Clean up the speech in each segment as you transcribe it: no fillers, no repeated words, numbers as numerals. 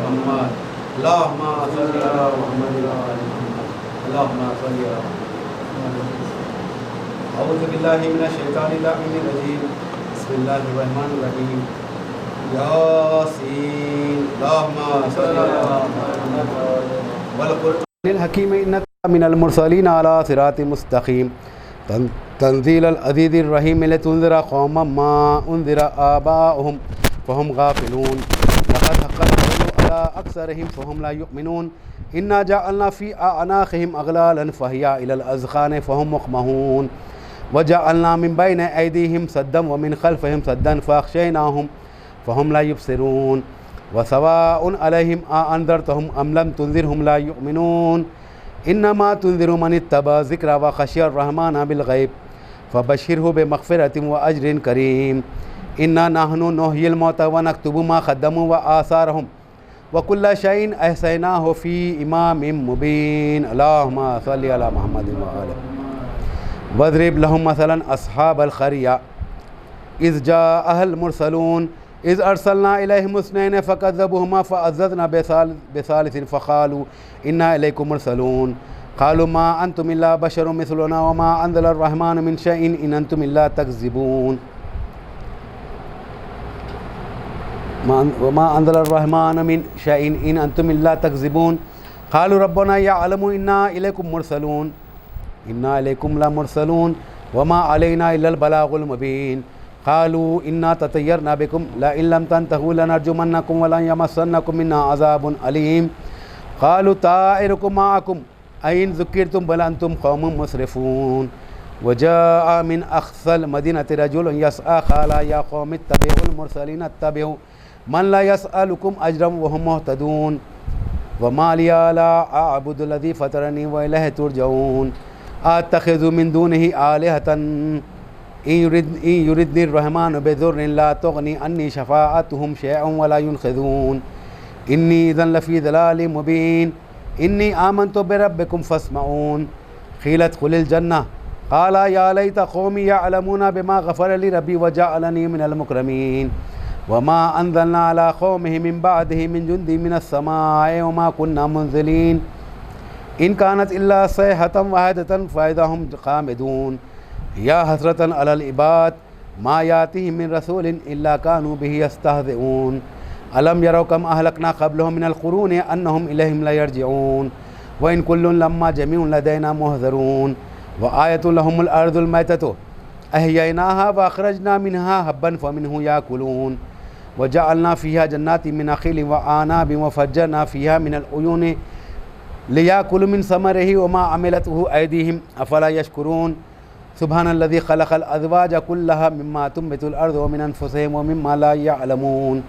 मुहम्मद अल्लाहुम्मा सल्लि अला मुहम्मद व आलि मुहम्मद अल्लाहुम्मा सल्लि अला मुहम्मद। अऊज़ु बिल्लाहि मिनश शैतानिर रजीम बिस्मिल्लाहिर रहमानिर रहीम यासीन अल्लाहुम्मा सल्लि अला मुहम्मद वल कुरआनिल हकीम इन्नका मिनल मुरसलीन अला सिरातिल मुस्तकीम तंज़ीलल अज़ीज़िर रहीम लितुन्ज़िरा कौमम मा उन्ज़िरा आबाउहुम फ़हुम गाफ़िलून लक़द हक़्क़ल क़ौलु अला अक्सरिहिम फ़हुम ला युमिनून इन्ना जअलना फ़ी अअनाक़िहिम अग़लालन फ़हिया इलल अज़क़ानि फ़हुम मुक़महून वजअलना मिन बैनि ऐदीहिम सद्दन व मिन ख़ल्फ़िहिम सद्दन फ़अग़शयनाहुम फ़हुम ला युबसिरून वसवाउन अलैहिम अअन्ज़रतहुम अम लम तुन्ज़िरहुम ला युमिनून इन्नमा तुन्ज़िरु मन इत्तबअ ज़िक्रा व ख़शियर रहमान बिलग़ैब फ़बश्शिरहु बिमग़फ़िरतिन व अज्रिन करीम इन्ना नहनु नुह्यिल मौता व नक्तुबु मा क़द्दमू व आसारहुम व कुल्ल शैइन अहसैनाहु फ़ी इमामिम मुबीन अल्लाहुम्मा सल्लि अला मुहम्मद व आलि वज़रिब लहुम मसलन अस्हाबल क़रिया इज़ जाअहल मुरसलून इज़ अर्सलना इलैहिम इस्नैन फ़कज़्ज़बूहुमा फ़अज़्ज़ज़ना बिसालिसिन फ़क़ालू इन्ना इलैकुम मुरसलून क़ालू मा अंतुम इल्ला बशरुम मिस्लुना व मा अंज़लर रहमानु मिन शैइन इन अंतुम इल्ला तकज़्ज़िबून वमा अंज़लर रहमानु मिन शैइन इन अंतुम इल्ला तकज़्ज़िबून क़ालू रब्बना यअलमु इन्ना इलैकुम लमुरसलून वमा अलैना इल्लल बलागुल मुबीन क़ालू इन्ना ततय्यरना बिकुम लइन लम तंतहू लनरजुमन्नकुम व लन यमस्सन्नकुम मिन्ना अज़ाबुन अलीम क़ालू ताइरुकुम माअकुम अइन ज़ुक्किरतुम बल अंतुम क़ौमुम मुस्रिफ़ून वजाअ मिन अक़सल मदीनति रजुलुन यसअ क़ाला या क़ौम इत्तबिउल मुरसलीन इत्तबिउ मन ला यसअलुकुम अजरन व हुम मुहतदून व मा लिया ला अअबुदु लज़ी फ़तरनी व इलैहि तुरजऊन अत्तख़िज़ु मिन दूनिही आलिहतन इन युरिदनिर रहमानु बिज़ुर्रिन ला तुग़नी अन्नी शफ़ाअतुहुम शैअन व ला युनक़िज़ून इन्नी इज़न लफ़ी ज़लालिम मुबीन इन्नी आमनतु बिरब्बिकुम फ़स्मऊन क़ील उद्ख़ुलिल जन्नह क़ाला या लैता क़ौमी यअलमूना बिमा ग़फ़र ली रब्बी व जअलनी मिनल मुकरमीन व मा अंज़लना अला क़ौमिही मिन बअदिही मिन जुन्दिन मिनस समाइ व मा कुन्ना मुनज़िलीन इन कानत इल्ला सयहतन वाहिदतन फ़इज़ा हुम क़ामिदून या हसरतन अलल इबाद मा यातिहिम मिन रसूलिन इल्ला कानू बिही यस्तहज़िऊन अलम यरौ कम अहलकना क़ब्लहुम मिनल क़ुरूनि अन्नहुम इलैहिम ला यरजिऊन व इन कुल्लुन लम्मा जमीउन लदैना मुहज़रून व आयतुन लहुमुल अर्ज़ुल मैततु अहयैनाहा व अख़रजना मिनहा हब्बन फ़मिन्हु याकुलून व जअलना फ़ीहा जन्नातिन मिन नख़ीलिन व अनाबिन व फ़ज्जरना फ़ीहा मिनल उयूनि लियाकुलू मिन समरिही व मा अमिलतहु ऐदीहिम अफ़ला यशकुरून सुब्हानल्लज़ी ख़लक़ल अज़वाज कुल्लहा मिम्मा तुंबितुल अर्ज़ु व मिन अनफ़ुसिहिम व मिम्मा ला यअलमून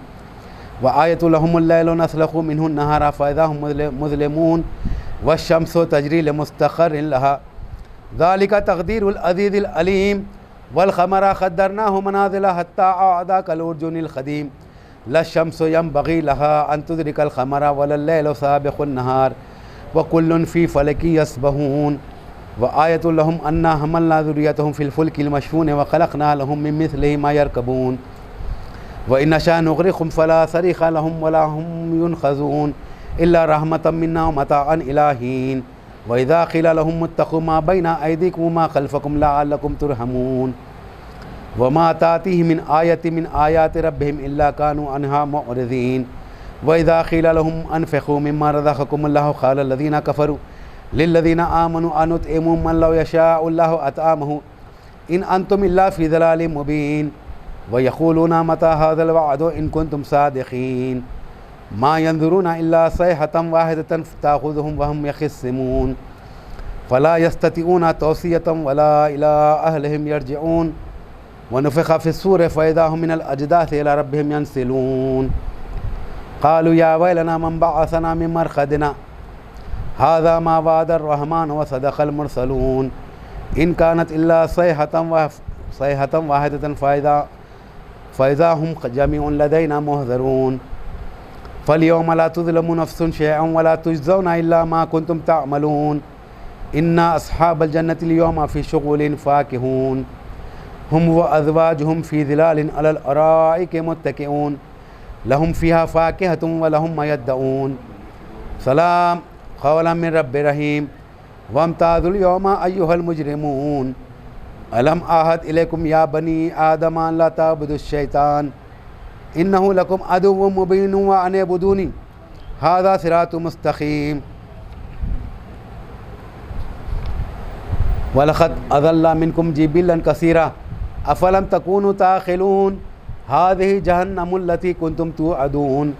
व आयतुन लहुमुल लैलु नस्लख़ु मिन्हु अन्नहारा फ़इज़ा हुम मुज़लिमून वश्शम्सु तजरी लिमुस्तक़र्रिन लहा ज़ालिका तक़दीरुल अज़ीज़िल अलीम वल क़मरा क़द्दरनाहु मनाज़िला हत्ता अअदा कल उर्जुनिल क़दीम लश्शम्सु यंबग़ी लहा अन तुदरिकल क़मरा वलल लैलु साबिक़ुन नहार व कुल्लुन फ़ी फ़लकिन यस्बहून व आयतुन लहुम अन्ना हमलना ज़ुर्रियतहुम फ़िल फ़ुल्किल मशहून व ख़लक़ना लहुम मिन मिस्लिही मा यरकबून व इन नशअ नुग़रिक़हुम फ़ला सरीक़ लहुम व ला हुम युनक़ज़ून इल्ला रहमतम मिन्ना व मताअन इला हीन व इज़ा क़ील लहुम इत्तक़ू मा बैना अयदीकुम व मा ख़ल्फ़कुम लअल्लकुम तुरहमून व मा तातीहिम मिन आयतिन मिन आयाति रब्बिहिम इल्ला कानू अन्हा मुअरिज़ीन व इज़ा क़ील लहुम अनफ़िक़ू मिम्मा रज़क़कुमुल्लाहु क़ाला अल्लज़ीना कफ़रू लिल्लज़ीना आमनू अनुतइमू मन लौ यशाअुल्लाहु अतअमहु इन अंतुम इल्ला फ़ी ज़लालिम मुबीन व यक़ूलूना मता हाज़ल वअदु इन कुंतुम सादिक़ीन मा यंज़ुरूना इल्ला सयहतन वाहिदतन ताख़ुज़ुहुम व हुम यख़िस्सिमून फ़ला यस्ततिऊना तौसियतन वला इला अहलिहिम यरजिऊन व नुफ़िख़ फ़िस्सूरि फ़इज़ा हुम मिनल अजदाथि इला रब्बिहिम यंसिलून क़ालू या वैलना मन बअसना मिन मरक़दिना हाज़ा मा वअदर रहमान व सदक़ल मुरसलून इन कानत इल्ला सयहतन वाहिदतन फ़इज़ा हुम जमीउन लदैना मुहज़रून फ़लयौम ला तुज़लमू नफ़्सुन शैअन व ला तुजज़ौना इल्ला मा कुंतुम तअमलून इन्ना अस्हाबल जन्नति अल-यौमा फ़ी शुग़ुलिन फ़ाकिहून हुम व अज़वाजुहुम फ़ी ज़िलालिन अलल अराइकि मुत्तकिऊन लहुम फ़ीहा फ़ाकिहतुन व लहुम मा यद्दऊन सलाम क़ौलन मिन रब्बिर रहीम वम्ताज़ुल यौमा अय्युहल मुजरिमून अलम आहद इलैकुम या बनी आदम अन ला ताबुदुश शैतान इन्नहु लकुम अदुव्वुम मुबीनुन व अन इअ्बुदूनी हाज़ा सिरातुम मुस्तक़ीम वलक़द अज़ल्ला मिनकुम जिबिल्लन कसीरा अफ़लम तकूनु ताक़िलून हाज़िही जहन्नमुल्लती कुंतुम तुअदून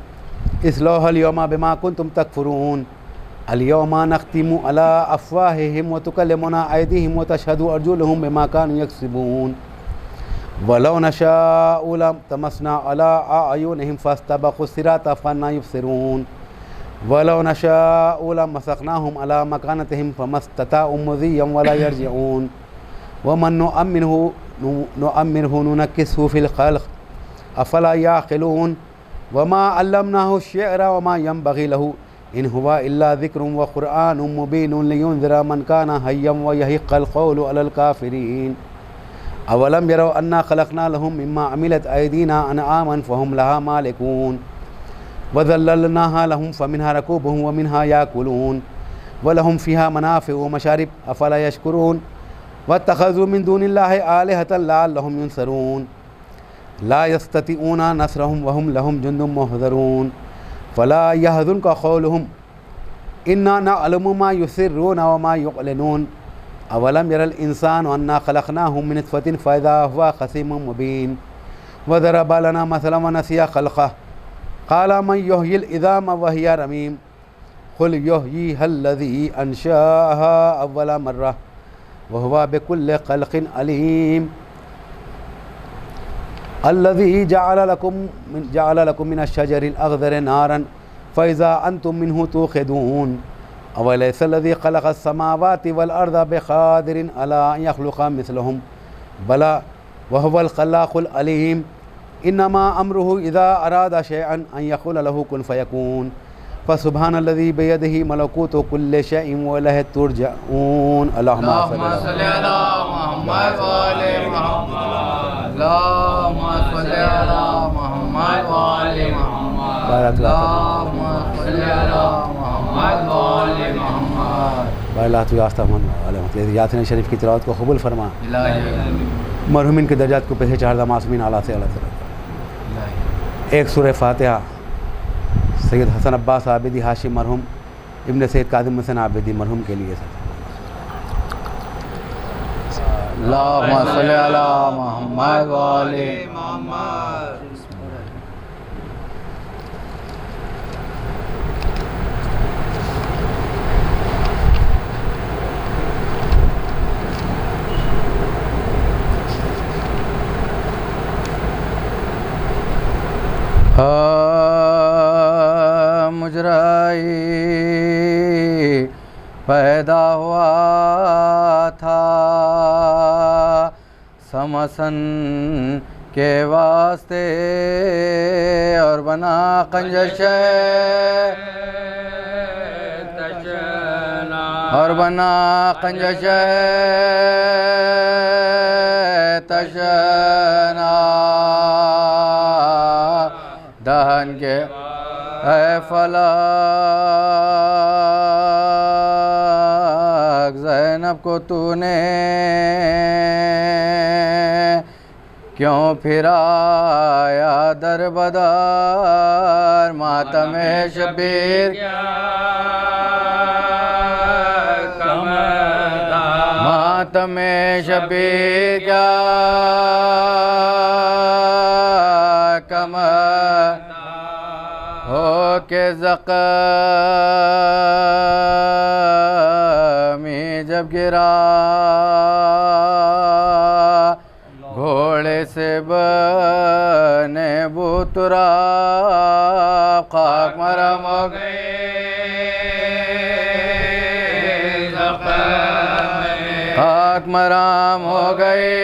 इस्लौहल यौमा बिमा कुंतुम तकफ़ुरून अल यौमा नख़्तिमु अला अफ़वाहिहिम व तुकल्लिमुना अयदीहिम व तशहदु अर्जुलुहुम बिमा कानू यक्सिबून वलौ नशाअु लतमस्ना अला अयुनिहिम फस्तबक़ुस सिराता फअन्ना युबसिरून वलौ नशाअु लमसख़नाहुम अला मकानतिहिम फमस्तताउ मुज़िय्यन वला यरजिऊन वमन नुअम्मिरहु नुनक्किसहु फ़िल ख़ल्क़ अफ़ला याक़िलून वमा अल्लमनाहु शिअरा वमा यंबग़ी लहु इन हुवा इल्ला ज़िक्रुन व क़ुरआनुम मुबीनुन लियुनज़िरा मन काना हय्यन व यहिक़्क़ल क़ौलु अलल काफ़िरीन अवलम यरौ अन्ना ख़लक़ना लहुम मिम्मा अमिलत अयदीना अनआमन फ़हुम लहा मालिकून व ज़ल्ललनाहा लहुम फ़मिन्हा रकूबुहुम व मिन्हा याकुलून व लहुम फ़ीहा मनाफ़िअु व मशारिब अफ़ला यशकुरून वत्तख़ज़ू मिन दूनिल्लाहि आलिहतन लअल्लहुम युनसरून ला यस्ततिऊना नस्रहुम वहुम लहुम जुन्दुम मुहज़रून फ़ला यहज़ुनका क़ौलुहुम इन्ना नअलमु मा युसिर्रूना व मा युअलिनून अवलम यरल इंसानु अन्ना ख़लक़नाहु मिन नुत्फ़तिन फ़इज़ा हुवा ख़सीमुम मुबीन व ज़रब लना मसलन व नसिया ख़ल्क़ह क़ाल मन युह्यिल इज़ाम व हिय रमीम क़ुल युह्यिहल्लज़ी अंशअहा अव्वल मर्रह व हुवा बिकुल्लि ख़ल्क़िन अलीम अल्लज़ी जअल लकुम मिनश्शजरिल अख़ज़रि नारन फ़इज़ा अन्तुम मिन्हु तूक़िदून अवलैसल्लज़ी ख़लक़स्समावाति वल अर्ज़ बिक़ादिरिन अला अन यख़्लुक़ मिस्लहुम बला व हुवल ख़ल्लाक़ुल अलीम इन्नमा अम्रुहु इज़ा अरादा शैअन अन यक़ूल लहु कुन फ़यकून फ़सुब्हानल्लज़ी बियदिही मलकूतु कुल्लि शैइन व इलैहि तुरजऊन अल्लाहुम्मा सल्लि अला मुहम्मद व आलि मुहम्मद अल्लाहुम्मा सल्लि अला मुहम्मद व आलि मुहम्मद अल्लाहुम्मा सल्लि अला मुहम्मद व आलि मुहम्मद यासीन शरीफ की तिलावत को कबूल फरमा मरहुमीन के दर्जात को पहले चढ़ा मासूमीन आला से अल्लाह एक सूरह फातिहा सैयद हसन अब्बास आबिदी हाशिम मरहूम इब्न सैयद काज़िम हुसैन आबिदी मरहूम के लिए अल्लाहुम्मा सल्लि अला मुहम्मद व आलि मुहम्मद मुजराई पैदा हुआ था समसन के वास्ते और बना कंजश और बना कंजश तशना दहन के फलक ज़ैनब को तूने क्यों फिराया दर बदर मातम शबीर मातम शबीर क्या कम हो के ज़ख्मी जब गिरा घोड़े से बने बुतरा खाक मरम हो गए खाक मराम हो गए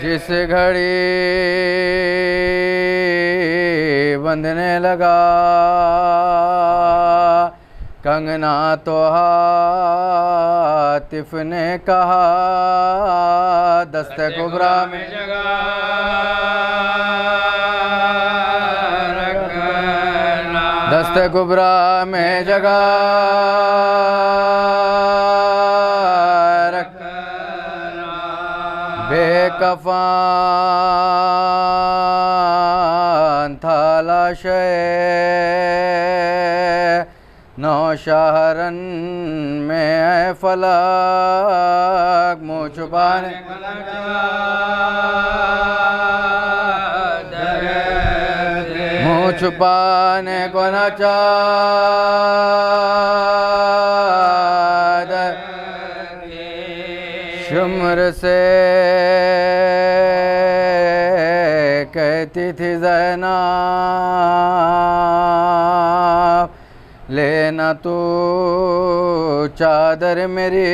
जिस घड़ी बंधने लगा कंगना तो हाथ आतिफ ने कहा दस्ते कुबरा में जगह रखना, दस्ते कुबरा में जगह रखना, बेकफान था लाशे नौशहरन में फलक मुँह छुपाने मुँह छुपाने को न चादर शुम्र से कहती थी ज़ैनब लेना तू चादर मेरी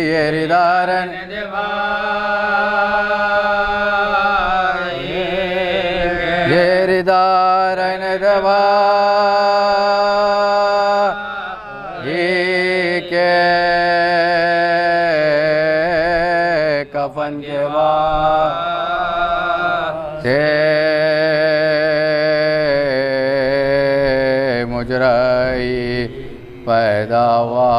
ये रिदारन ये रिदारन दबा के कफन के बाद मुजराई पैदा हुआ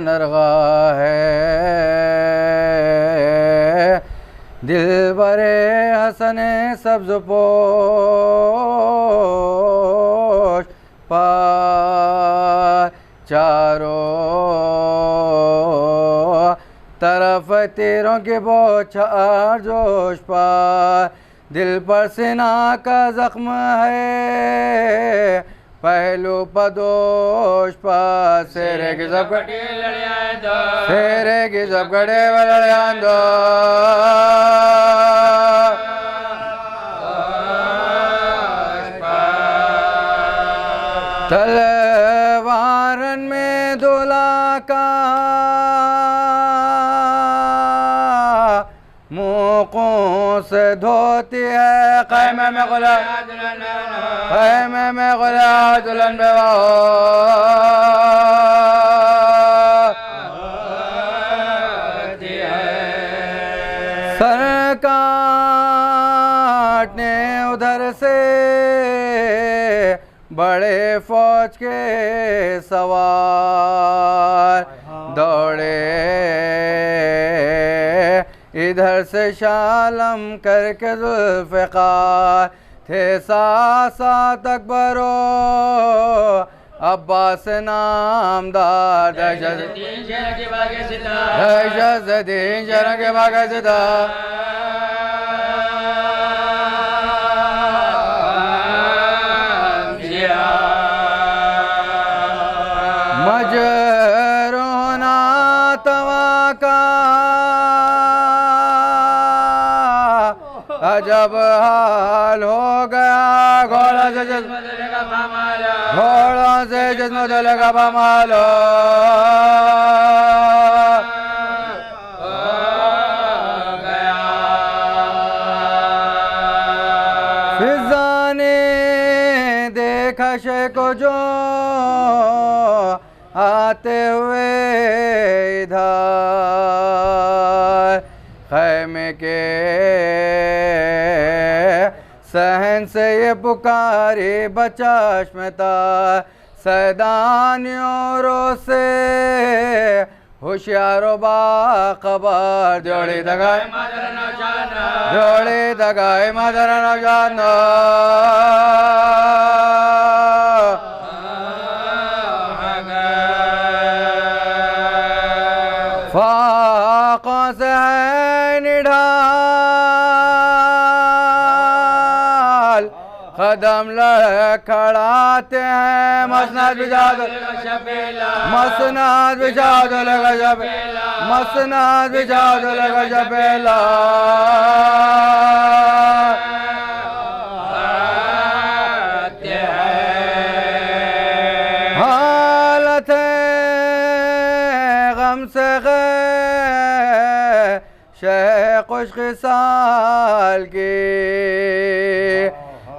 नरगा है दिल बरे हसने सब्ज पोश पर चारों तरफ तीरों की बौछार जोश पर दिल पर सिना का जख्म है पहलू पदोश पर सेरे की सब कटे सेरे की सब कटे लड़ियां दो तलवारन में दुला का मुँकों से धोती है ख़ैमे में गुला ख़ैमे में गुला दुल्हन बेवा सर काटने उधर से बड़े फौज के सवार दौड़े इधर से शालम करके जुल्फ़िकार थे साथ अकबरो अब्बास नामदार दहशत-ए-दीन शरण के बाग़ सिता मजरोना तवाका अजब हाल हो गया घोड़ा से जिस्म लगा पामालो फिजा ने देखा शे को जो आते हुए इधर खैमे के सहन से ये पुकारी बचाश में था सैदानियों से होशियारो बाखबर जोड़ी दगाए मदर न जानो फाकों से है निढाल कदम लड़खड़ाते हैं मसनद बिछा दो लगा शपेला मसनद बिछा दो लगा शपेला हालत गम से शह खुशकिसाल की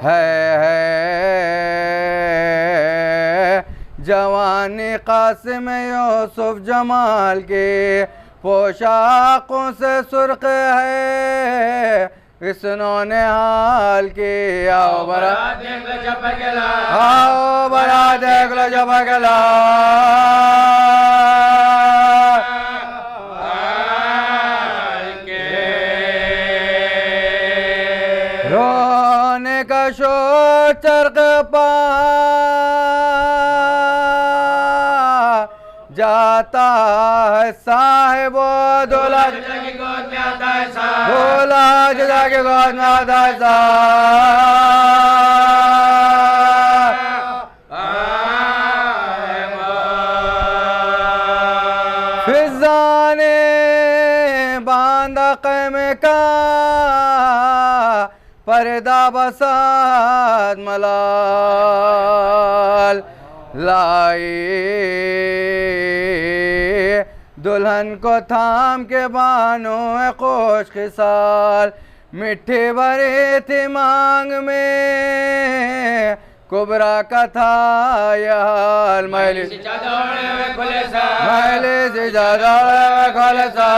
है जवानी कासिम यूसुफ जमाल के पोशाकों से सुर्ख है इन्होंने हाल की। आओ बरा देख लो जपगला, आओ बरा देख लो जपगला। रोने का शोर चरक पा जाता है साहिब दूल्हा की गोद में आता है साहिब, दूल्हा जजा की गोद में आता है साहिब। फिजा ने बांधा क़ैमे का पर्दा बसात मलाल लाई दुल्हन को थाम के बानों है खुश खिसाल। मिट्टी भरी थी मांग में कुबरा का था यह हाल। मैले से ज्यादा खुले सा, मैले से ज्यादा खुले सा।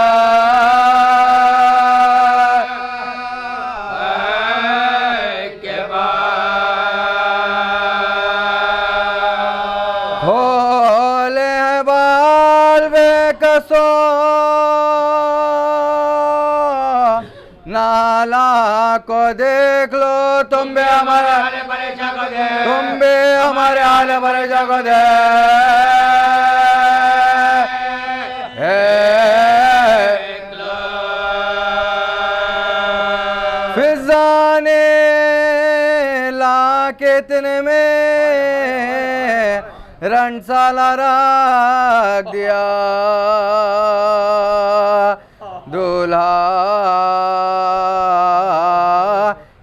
नाला को देख लो तुम भी हमारे हाल परेशान को दे, तुम भी हमारे हाल परेशान को दे। फिजा ने ला के इतने में रनसाला रख दिया। दूल्हा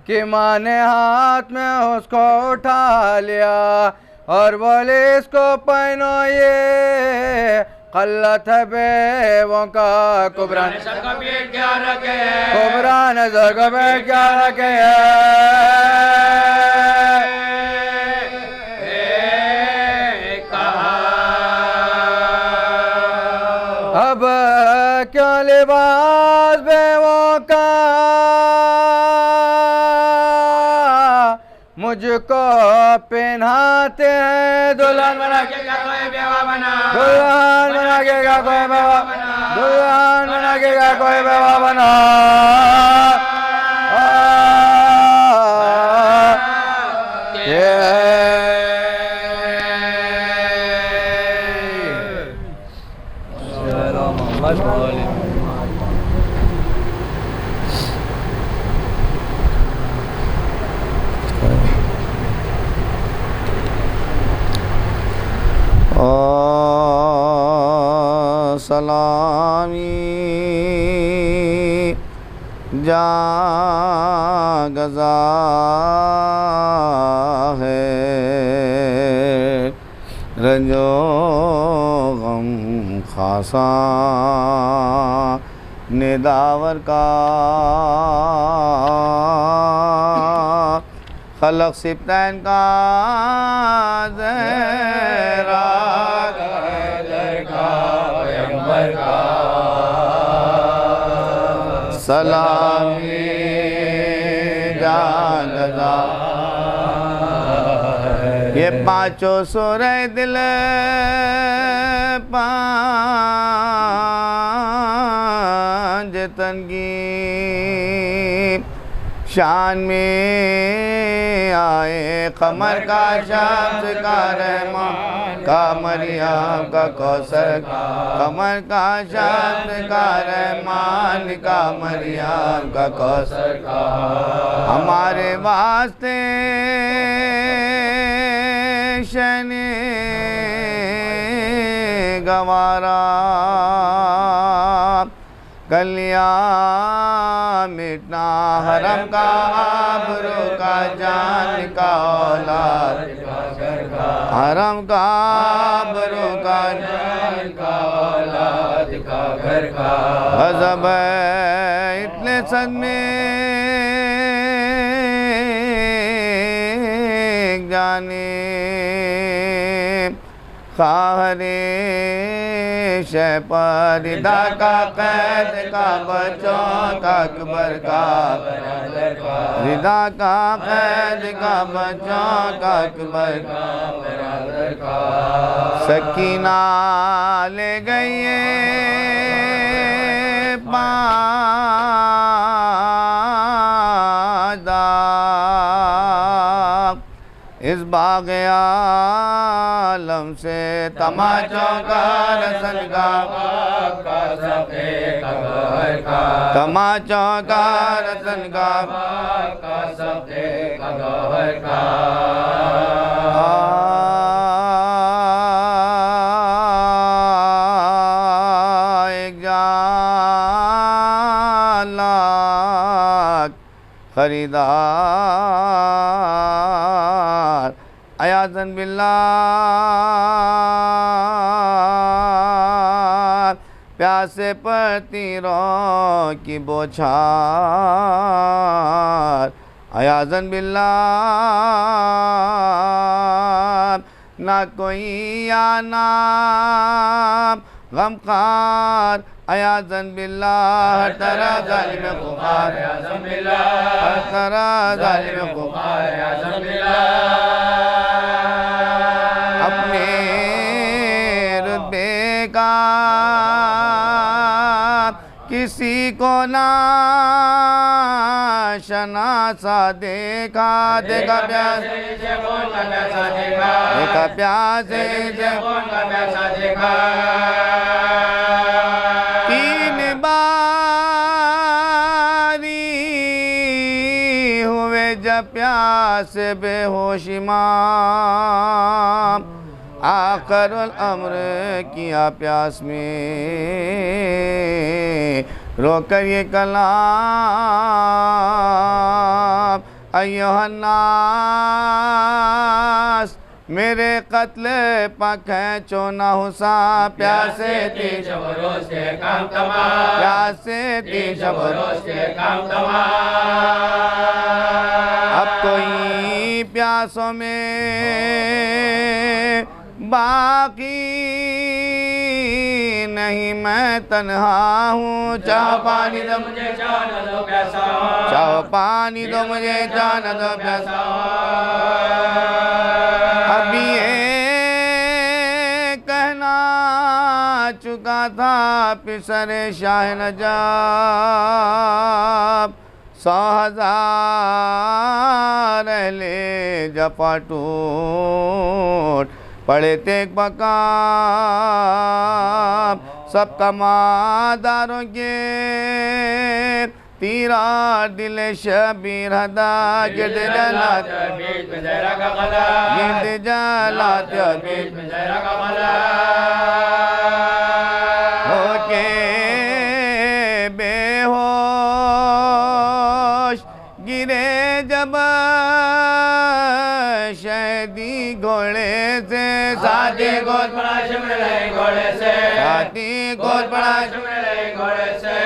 कि माँ ने हाथ में उसको उठा लिया और बोले इसको पहनो ये खल्लत है बेवों का। कुबरा ने सर को पेट क्या रखे, कुबरा ने सर को पेट क्या रखे। अब क्यों लिबास बेवों का मुझको पहनाते हैं। दुल्हन बना के क्या कोई बेवा बना, दुल्हन बना के क्या कोई बेवा बना, दुल्हन बना के क्या कोई बेवा बना। सलामी जा गजा है रंजो गम खासा निदावर का खलक सिप्तैन का ज़हरा सलामी जान गजा। ये पांचों सूरे दिल पांच तनगी शान में आए। कमर का शम्स का रहमान का मरियम का कौसर, कमर का शम्स का रहमान का मरियम का कौसर का हमारे वास्ते शने गवारा कलिया मिटना हरम का आबरू का जान का औलाद हरम का आबरू का जान का औलाद का घर का गज़ब इतने सदमे जाने खाहरे शह पर रिदा का कैद का बच्चों का अकबर का रिदा का कैद का बच्चों का अकबर का सकीना ले गई इस बाग़ आलम से तमाचों का रसन का तमाचों का रसन का एक लाख खरीदार अयाज़न बिल्लाह प्यासे पर तीरों की बौछार अयाज़न बिल्लाह ना कोई आना गमखार अयाज़न बिल्लाह तरा जालिम खुमार तरा जालिम खुमार अपने रुतबे का किसी को ना शनासा देखा देखा प्यास देखा प्यास तीन बारी हुए जब प्यास बेहोश इमाम आखिरुल अम्र किया प्यास में रोकर ये कलाम अय्युहन्नास मेरे कत्ल पक है चोना हुसा प्यासे थी शबरोज के काम तमाम प्यासे थी शबरोज के काम तमाम अब कोई प्यासों में बाकी नहीं मैं तन्हा हूँ चाहो पानी दो मुझे जान दो प्यासा चाहो पानी दो मुझे जान दो प्यासा अभी ये कहना चुका था पिसरे शाह नजाब 100,000 ले जपा टूट पड़े थे बकाम सब कमादारों के तीरा दिल शबीर हदा गिरद जलात गिरद जलात होके बेहोश गिरे जब शहदी घोड़े से साथी गोद बड़ा शिमर घोड़े से साथी गोद बड़ा शिमर घोड़े से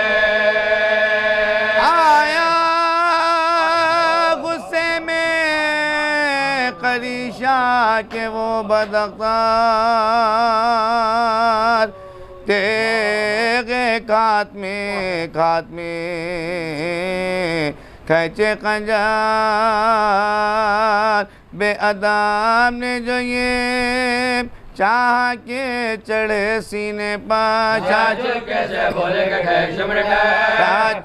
आया गुस्से में करीशा के वो बदख्तार तेगे खात में खैचे खंजार बेअदाब ने जो ये चाह के चढ़े सीने पर चुप कैसे बोलेगा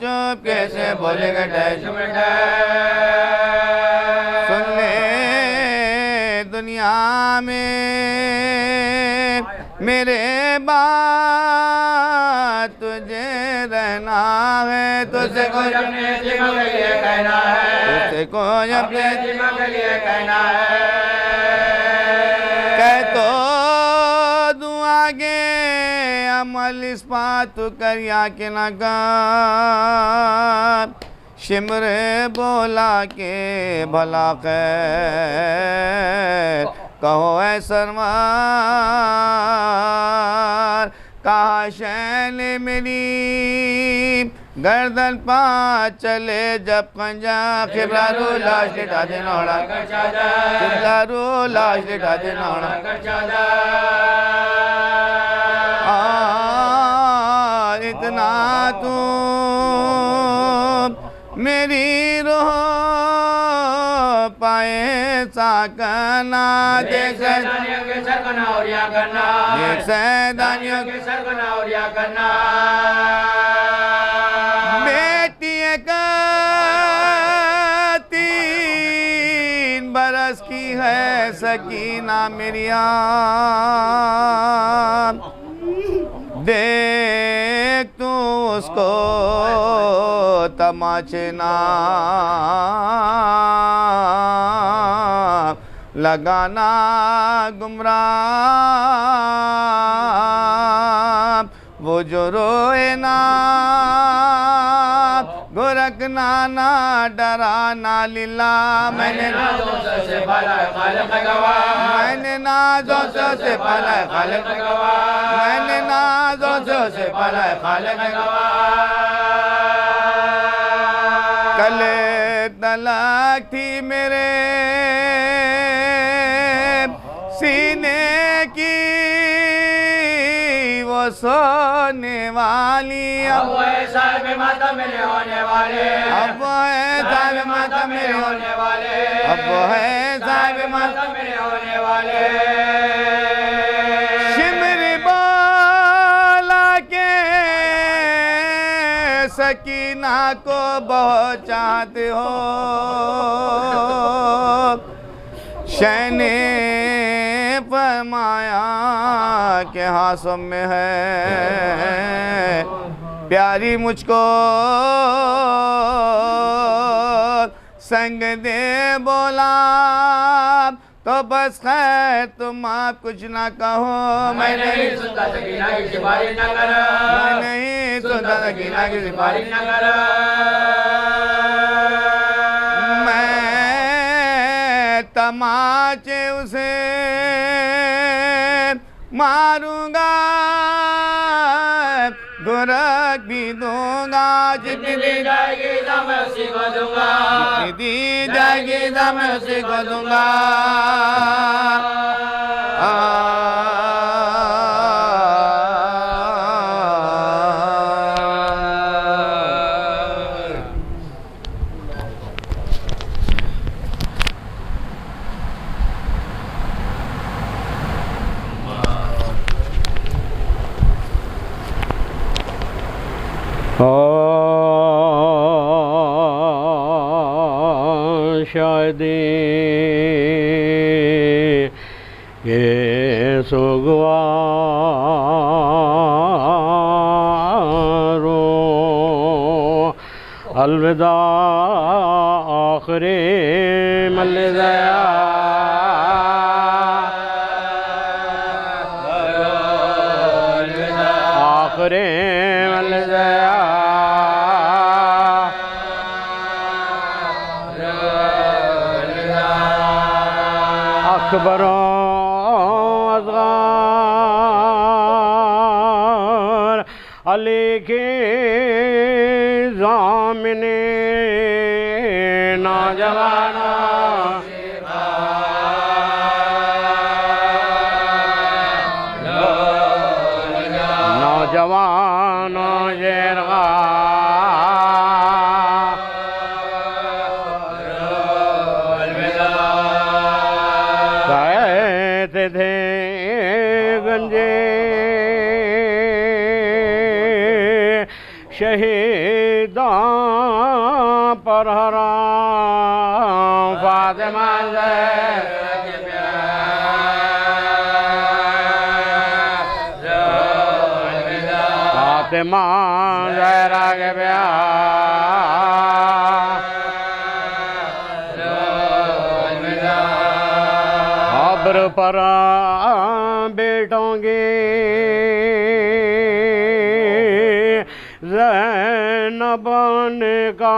चुप कैसे बोलेगा सुन ले दुनिया में मेरे बात तुझे रहना है तुझसे कोई अपने जिम्मे के लिए कहना है तुझसे कोई अपने जिम्मे के लिए कहना है कह तो आगे अमल इस बात कर या के नगार शिमर बोला के भला खैर कहो ऐ सरमार कहा शैल मेरी गर्दन पा चले जब खंजा खिबलारू लाश लिटा दे नौड़ा खिबलारू लाश लिटा दे नौड़ा इतना तू मेरी रोह पाए साकना देख सैदानियों के सर को नौरिया करना देख सैदानियों के सर को नौरिया करना बेटी का 3 बरस की है सकीना मेरी देख तू उसको तमाचे ना लगाना गुमराह वो जो रोए ना गोरखना ना डराना लीला मैंने नाज़ों से भला खालिक गवाह मैंने नाज़ों से भला खालिक गवाह मैंने नाज़ों से भला खालिक गवाह कले तलाक थी मेरे सीने की वो सोने वाली अब वो साहिब माता मेरे होने वाले अब वो है साहिब माता मेरे होने वाले अब वो है साहिब माता मेरे होने वाले शिमरी बोला के सकीना को बहुत चाहते हो शैने फरमाया के हाथों में है प्यारी मुझको संग दे बोला तो बस खैर तुम आप कुछ ना कहो मैं नहीं सुनता सकीना की सिफारिश ना करो मैं नहीं सुनता सकीना की सिफारिश ना करो तमाचे उसे मारूंगा गुरक भी दूंगा जितनी दी जाएगी दाम मैं उसी को दूंगा जितनी दी जाएगी दाम मैं उसी को दूंगा शायद ये सुगवारो अलविदा आखिरी मलज़या आखिरी मलज़या अकबरों असग़र अली के ज़ामिने नौजवाना नौजवानों जेरगा थे गंजे शहीदा पर हराम फातिमा फातिमा ज़हरा के खबर पर बेटों के ज़ैनब ने का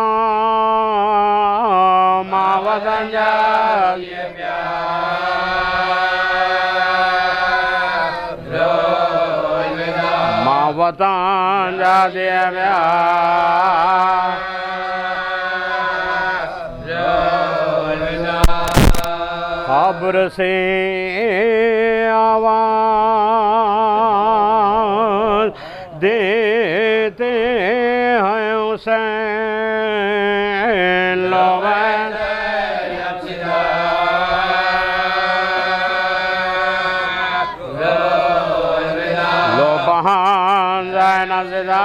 मावदन जागे वतन जा दिया खबर से आवाज देते हैं हुसैन लो बहान नजदा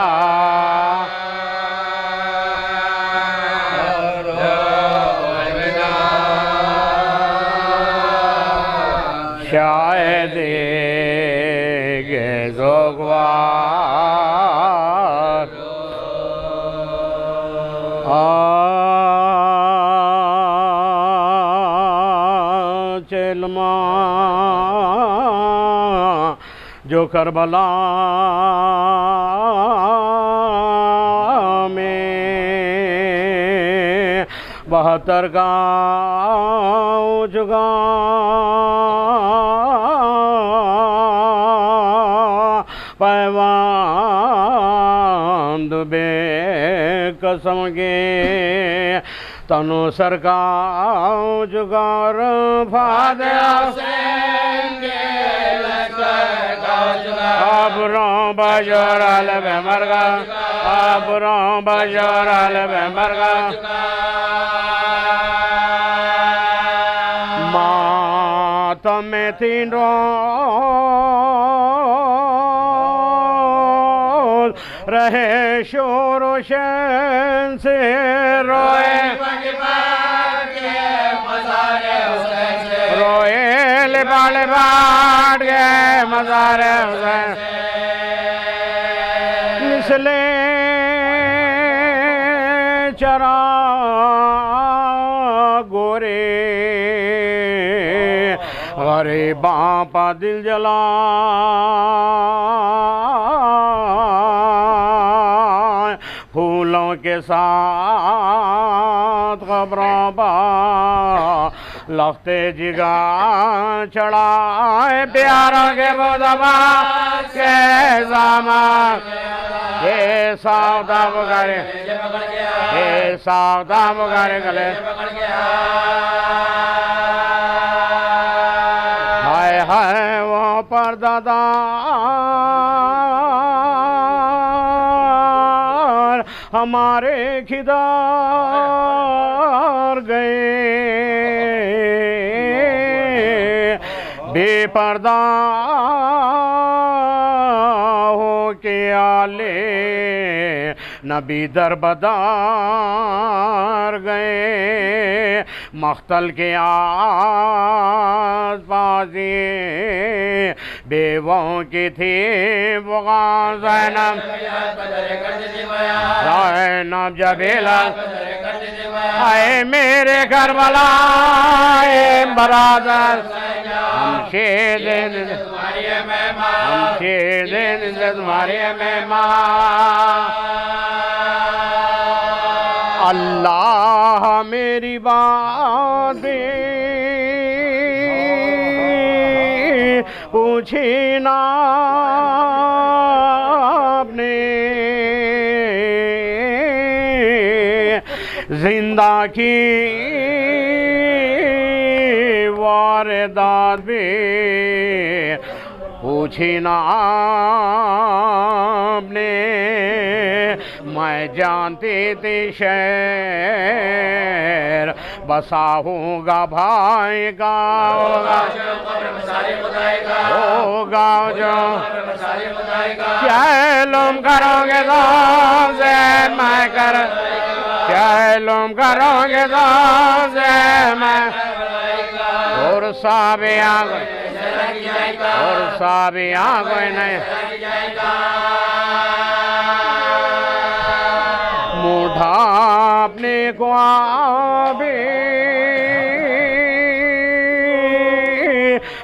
शायद गे जोगवार चलमा जो करबला में 72 गाँव जुगा पैवान बे कसम के तनु सरकार जुगार फादे अबरों बजोरल बेमरगा अबरों बजोरल बेमरगा मातम में तीनों रहे शोर शैन से रोए रोए लिबाल बाट गए मज़ारे हुसैन इसलिए चरा गोरे गरीबां पा दिल जला फूलों के साथ खबरों पर लफ्ते जिगा चढ़ाए प्यारों के बोदबा के सामान ये सावधा बगारे ये सावधा बगारे गले हाय हाय वो परदादा हमारे खिदार गए बेपर्दा हो के आले नबी दरबदार गए मख्तल के आस पास बेवों की थी ज़ैनब जबीला आए मेरे घर वाला बरादर हम शेर तुम्हारे मेहमान अल्लाह मेरी बातें पूछी ना आपने जिंदा की वारदात भी पूछी ना आपने मैं जानती थी शहर बसा हूँगा भाई गाँव होगा जो क्या लुम करोगे तो से मैं कर क्या लुम करोगे तो से मैं और साबिया कोई नहीं मूढ़ा अपने को आबे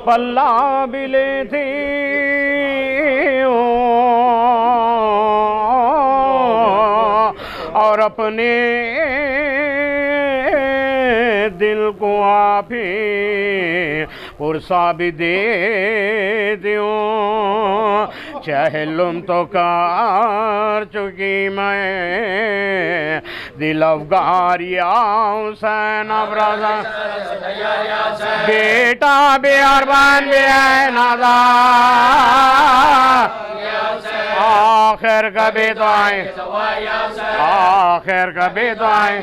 पल्ला बिले थे और अपने दिल को आप ही पुरसा भी देती हूँ, चहलुम तो कर चुकी मैं, दिल अफगार या हुसैन अबराजा, बेटा भी अरबान भी है नादा, आखिर कभी तो आए, आखिर कभी तो आए।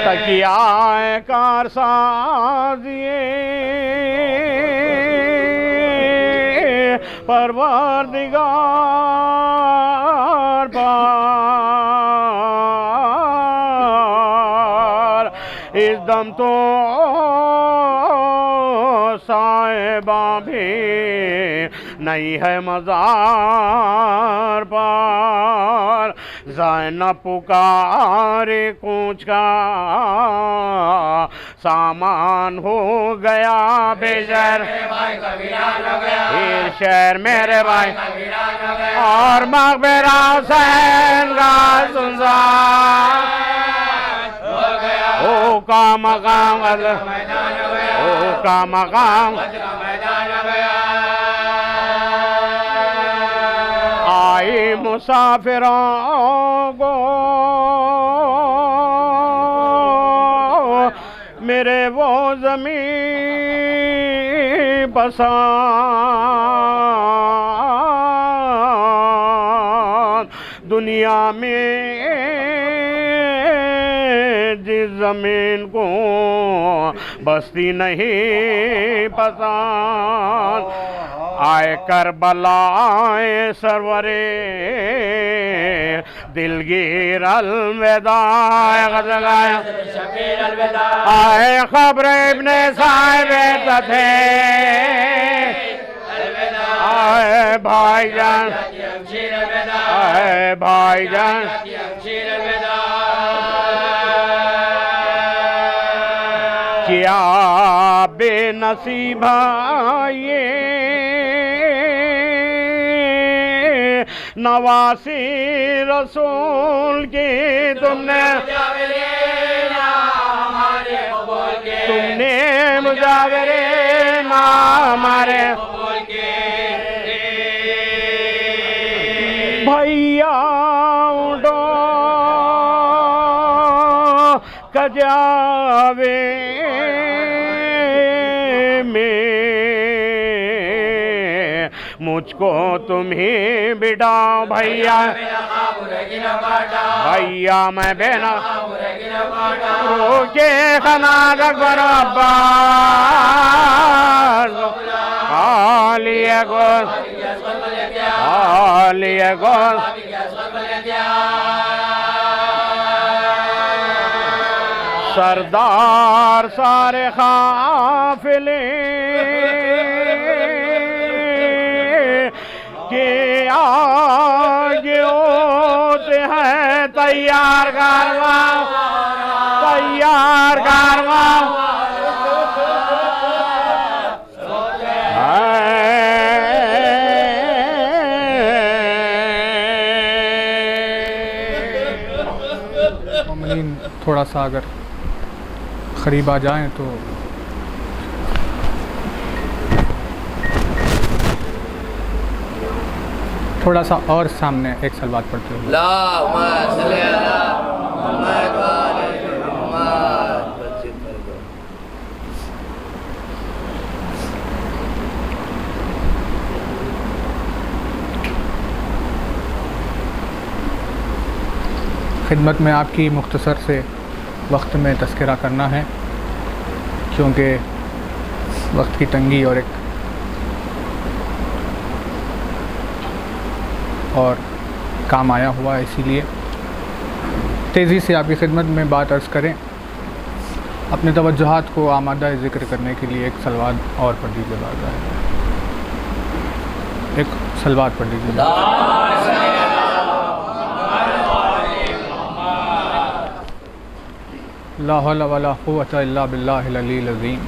तकिया कार साजिए परवरदिगार पार, इस दम तो साहिबा भी नहीं है मज़ार पर, ज़ैनब पुकारे कूच का सामान हो गया बेजर, फिर शहर मेरे भाई और मकबरा हुसैन का सुनसान ओ का मकाम, ओ का मकाम आई मुसाफिरों को मेरे वो ज़मीं पसंद, दुनिया में जिस ज़मीन को बस्ती नहीं पसंद, आए करबला आए सरवरे दिलगीर अलविदा, आए खबर इब्ने साहिब थे, आए भाईजान, आए भाईजान, क्या बेनसीबा ये नवासी रसूल की, तुमने मुजावरे ना हमारे भैया उठो कजावे मुझको तुम्हें बिठाओ भैया, भैया मैं बेना रोके खना करो अब्बास, आलिया गोल, आलिया गोल, सरदार सारे काफिले के आगे होते हैं तैयार कारवा, तैयार कारवा, थोड़ा सा अगर करीब आ जाएं तो थोड़ा सा और सामने एक सलवात पढ़ते हुए। खिदमत में आपकी मुख्तसर से वक्त में तज़किरा करना है, क्योंकि वक्त की तंगी और काम आया हुआ है, इसीलिए तेज़ी से आपकी खिदमत में बात अर्ज़ करें। अपने तवज्जुहात को आमादा ज़िक्र करने के लिए एक सलवात और पढ़ दीजिए, एक सलवात पढ़ दीजिए। ला हौला वला कुव्वता इल्ला बिल्लाहिल अलील अज़ीम।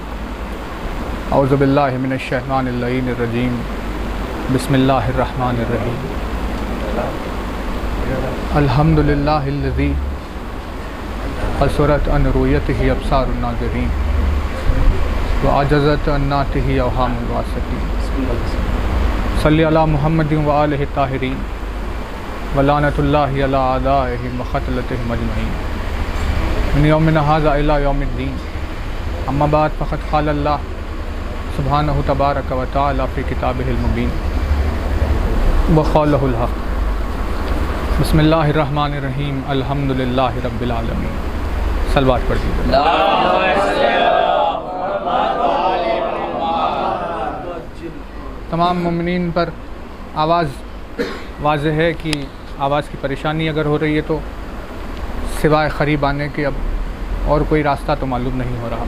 औज़ु बिल्लाहि मिनश शैतानिर रजीम। बिस्मिल्लाहिर रहमानिर रहीम। अल्हम्दुलिल्लाहिल्लज़ी कसरत अन रुयत ही अबसार नाज़रीन व आजज़त अन नात ही अवहामुल वासिक़ीन सल्ली अला मुहम्मदिन व आलिहि ताहिरीन व लानतुल्लाहि अला आदाइहिम व क़त्लतिहिम अजमईन मिन यौमिना हाज़ा इला यौमिद्दीन अम्मा बाद फ़क़द क़ाल अल्लाह सुब्हानहु तबारक व तआला फ़ी किताबिहिल मुबीन व क़ौलुहुल हक़ बिस्मिल्लाहिर्रहमानिर्रहीम अल्हम्दुलिल्लाहि रब्बिल आलमीन। सलवात पढ़ दीजिए। तमाम मोमिनीन पर आवाज़ वाज़ेह है कि आवाज़ की परेशानी अगर हो रही है तो सिवाय ख़रीब आने के अब और कोई रास्ता तो मालूम नहीं हो रहा,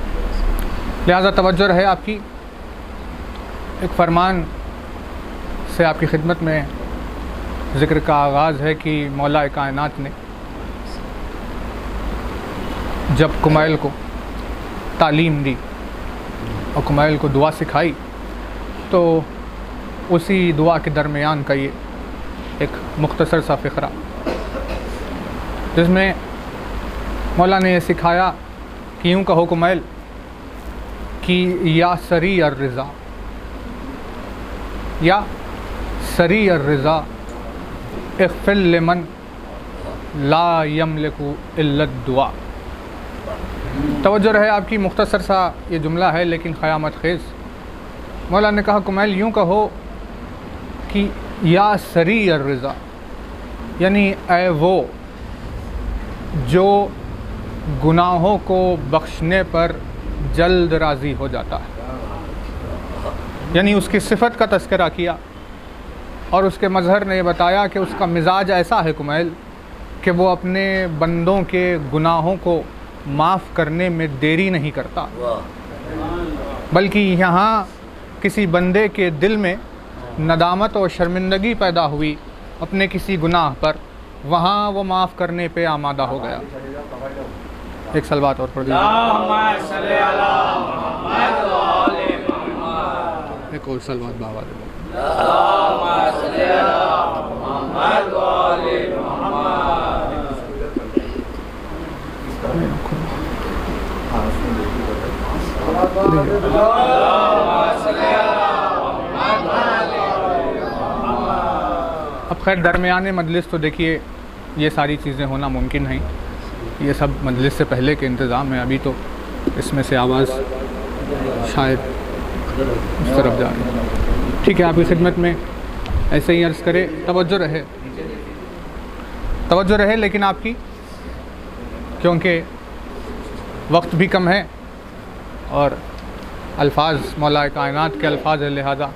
लिहाजा तवज्जो रहे आपकी। एक फ़रमान से आपकी खिदमत में ज़िक्र का आगाज़ है कि मौला कायनात ने जब कुमैल को तालीम दी और कुमैल को दुआ सिखाई तो उसी दुआ के दरमियान का ये एक मुख्तसर सा फ़िक्रा जिसमें मौला ने ये सिखाया कि यूँ कहो कुमैल कि या सरी अर्रिज़ा, या सरी अर्रिज़ा इग़फ़िर लिमन ला यमलिकु इल्लद दुआ। तवज्जो रहे आपकी, मुख्तसर सा ये जुमला है लेकिन क़यामत ख़ेज़। मौला ने कहा कुमैल यूँ कहो कि या सरी अर्रिज़ा, यानी ऐ वो जो गुनाहों को बख्शने पर जल्द राज़ी हो जाता है, यानी उसकी सिफ़त का तज़किरा किया और उसके मज़हर ने बताया कि उसका मिजाज ऐसा है कुमैल कि वो अपने बंदों के गुनाहों को माफ़ करने में देरी नहीं करता, बल्कि यहाँ किसी बंदे के दिल में नदामत और शर्मिंदगी पैदा हुई अपने किसी गुनाह पर, वहाँ वो माफ़ करने पे आमादा हो गया। एक सलवात और पढ़ दीजिए। एक और सलवात बाबा दे। अब खैर दरमियाने मजलिस तो देखिए ये सारी चीज़ें होना मुमकिन नहीं, ये सब मजलिस से पहले के इंतज़ाम है, अभी तो इसमें से आवाज़ शायद उस तरफ जा रही है। ठीक है, आपकी खिदमत में ऐसे ही अर्ज़ करे, तवज्जो रहे लेकिन आपकी, क्योंकि वक्त भी कम है और अल्फाज मौला कायनात के अल्फाज है, लिहाजा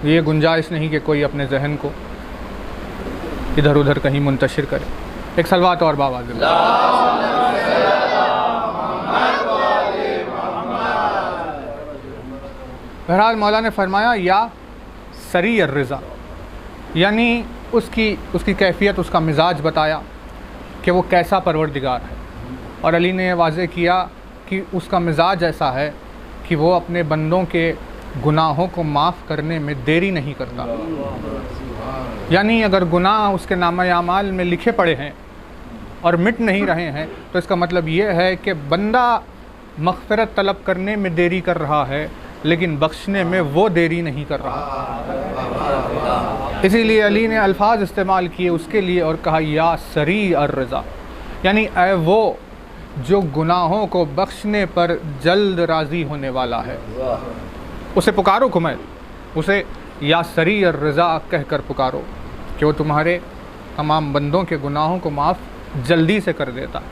ये गुंजाइश नहीं कि कोई अपने जहन को इधर उधर कहीं मुंतशिर करे। एक सलवात और बाबा दे। बहरहाल मौला ने फरमाया या सरी अर्रिज़ा, यानी उसकी कैफियत, उसका मिजाज बताया कि वो कैसा परवरदिगार है, और अली ने वाज़े किया कि उसका मिजाज ऐसा है कि वो अपने बंदों के गुनाहों को माफ़ करने में देरी नहीं करता। यानी अगर गुनाह उसके नामा-ए-आमाल में लिखे पड़े हैं और मिट नहीं रहे हैं तो इसका मतलब ये है कि बंदा मग़फ़िरत तलब करने में देरी कर रहा है लेकिन बख्शने में वो देरी नहीं कर रहा। इसीलिए अली ने अल्फाज इस्तेमाल किए उसके लिए और कहा या सरी अर्रिज़ा, यानी ऐ वो जो गुनाहों को बख्शने पर जल्द राज़ी होने वाला है। उसे पुकारो कुमैल, उसे या सरी अर्रिज़ा कह कर पुकारो कि वो तुम्हारे तमाम बंदों के गुनाहों को माफ़ जल्दी से कर देता।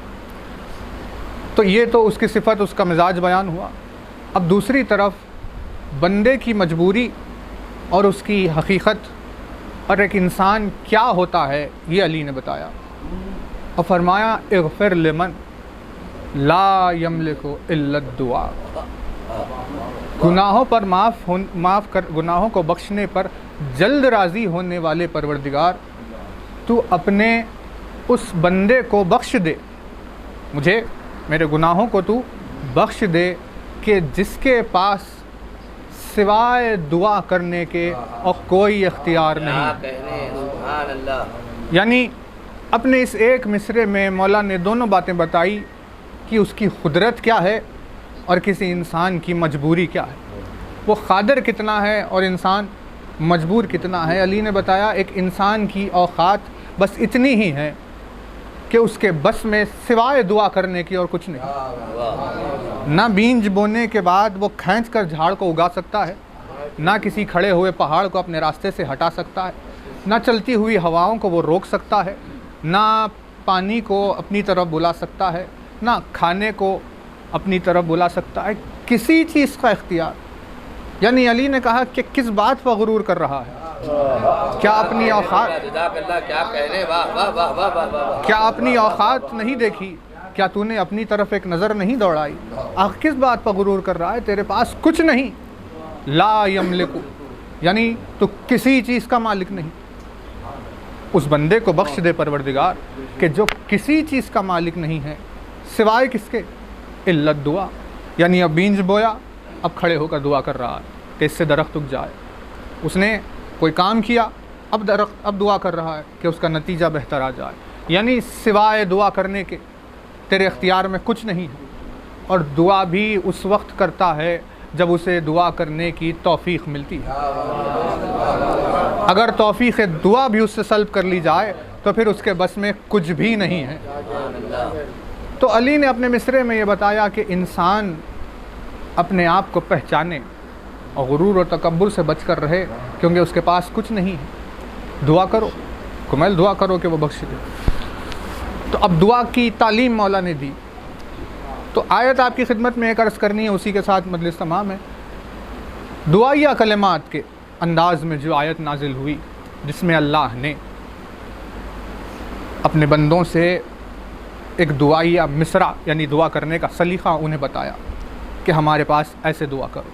तो ये तो उसकी सिफ़त, उसका मिजाज बयान हुआ। अब दूसरी तरफ बंदे की मजबूरी और उसकी हकीकत और एक इंसान क्या होता है ये अली ने बताया और फरमाया इग़फ़िर लिमन ला यमलिकु इल्लद दुआ। गुनाहों पर गुनाहों को बख्शने पर जल्द राज़ी होने वाले परवरदिगार, तू अपने उस बंदे को बख्श दे, मुझे मेरे गुनाहों को तू बख्श दे कि जिसके पास सिवाय दुआ करने के और कोई इख्तियार नहीं। यानी अपने इस एक मिसरे में मौला ने दोनों बातें बताई कि उसकी कुदरत क्या है और किसी इंसान की मजबूरी क्या है, वो क़ादिर कितना है और इंसान मजबूर कितना है। अली ने बताया एक इंसान की औकात बस इतनी ही है कि उसके बस में सिवाय दुआ करने की और कुछ नहीं। ना बीज बोने के बाद वो खींच कर झाड़ को उगा सकता है, ना किसी खड़े हुए पहाड़ को अपने रास्ते से हटा सकता है, ना चलती हुई हवाओं को वो रोक सकता है, ना पानी को अपनी तरफ बुला सकता है, ना खाने को अपनी तरफ बुला सकता है, किसी चीज़ का इख्तियार। यानी अली ने कहा कि किस बात पर गुरूर कर रहा है, क्या अपनी औकात, क्या अपनी औकात नहीं देखी, क्या तूने अपनी तरफ एक नज़र नहीं दौड़ाई, आखिर किस बात पर गुरूर कर रहा है, तेरे पास कुछ नहीं। ला यमलिकु यानी तो किसी चीज़ का मालिक नहीं। उस बंदे को बख्श दे परवरदिगार कि जो किसी चीज़ का मालिक नहीं है सिवाय किसके, इल्लत दुआ। यानी अब बीज बोया, अब खड़े होकर दुआ कर रहा है कि इससे दरख्त उग जाए। उसने कोई काम किया, अब दुआ कर रहा है कि उसका नतीजा बेहतर आ जाए। यानी सिवाय दुआ करने के तेरे इख्तियार में कुछ नहीं है। और दुआ भी उस वक्त करता है जब उसे दुआ करने की तौफीक मिलती है। अगर तौफीक दुआ भी उससे सल्ब कर ली जाए तो फिर उसके बस में कुछ भी नहीं है। तो अली ने अपने मिसरे में ये बताया कि इंसान अपने आप को पहचाने और गुरूर और तकब्बुर से बच कर रहे, क्योंकि उसके पास कुछ नहीं है। दुआ करो, कुमैल दुआ करो कि वो बख्श दे। तो अब दुआ की तालीम मौला ने दी। तो आयत आपकी खिदमत में एक अर्ज़ करनी है, उसी के साथ मजलिस तमाम है। दुआया कलिमात के अंदाज में जो आयत नाजिल हुई, जिसमें अल्लाह ने अपने बंदों से एक दुआया मिसरा यानी दुआ करने का सलीक़ा उन्हें बताया कि हमारे पास ऐसे दुआ करो।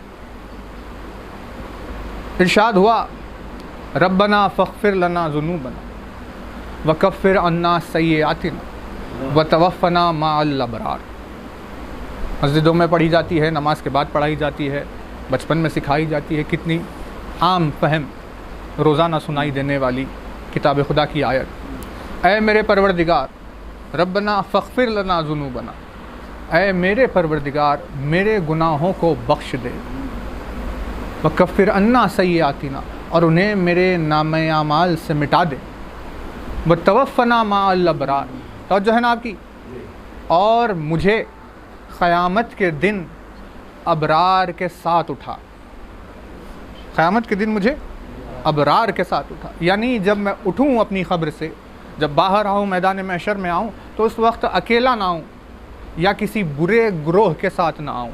इरशाद हुआ, रब्बना फ़ग़फ़िर लना ज़ुनूबना वकफ़िर अन्ना सय्यिआतिना वतवफ़्फ़ना मअल अबरार। मस्जिदों में पढ़ी जाती है, नमाज के बाद पढ़ाई जाती है, बचपन में सिखाई जाती है। कितनी आम फहम रोज़ाना सुनाई देने वाली किताब खुदा की आयत। ऐ मेरे परवरदिगार, रब्बना फ़ग़फ़िर लना ज़ुनूबना, ऐ मेरे परवरदिगार मेरे गुनाहों को बख्श दे, वकफ़िर अन्ना सय्यिआतिना, और उन्हें मेरे नामे आमाल से मिटा दे, वतवफ़्फ़ना मअल अबरार, तवज्जो है ना आपकी, और मुझे क़यामत के दिन अबरार के साथ उठा। क़यामत के दिन मुझे अबरार के साथ उठा, यानी जब मैं उठूँ अपनी ख़ब्र से, जब बाहर आऊँ मैदान महशर में आऊँ, तो उस वक्त अकेला ना आऊँ या किसी बुरे ग्रोह के साथ ना आऊँ,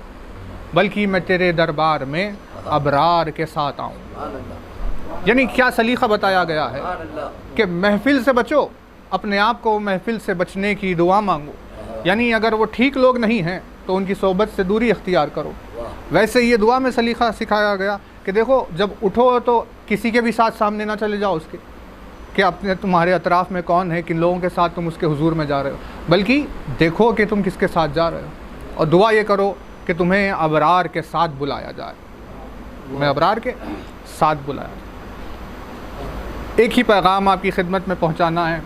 बल्कि मैं तेरे दरबार में अबरार के साथ आऊँ। यानी क्या सलीक़ा बताया गया है कि महफिल से बचो, अपने आप को महफिल से बचने की दुआ मांगो। यानी अगर वो ठीक लोग नहीं हैं तो उनकी सोबत से दूरी इख्तियार करो। वैसे ये दुआ में सलीक़ा सिखाया गया कि देखो जब उठो तो किसी के भी साथ सामने ना चले जाओ उसके कि अपने तुम्हारे अतराफ़ में कौन है, किन लोगों के साथ तुम उसके हुजूर में जा रहे हो, बल्कि देखो कि तुम किसके साथ जा रहे हो। और दुआ ये करो कि तुम्हें अबरार के साथ बुलाया जाए, तुम्हें अबरार के साथ बुलाया जाए। एक ही पैगाम आपकी खिदमत में पहुँचाना है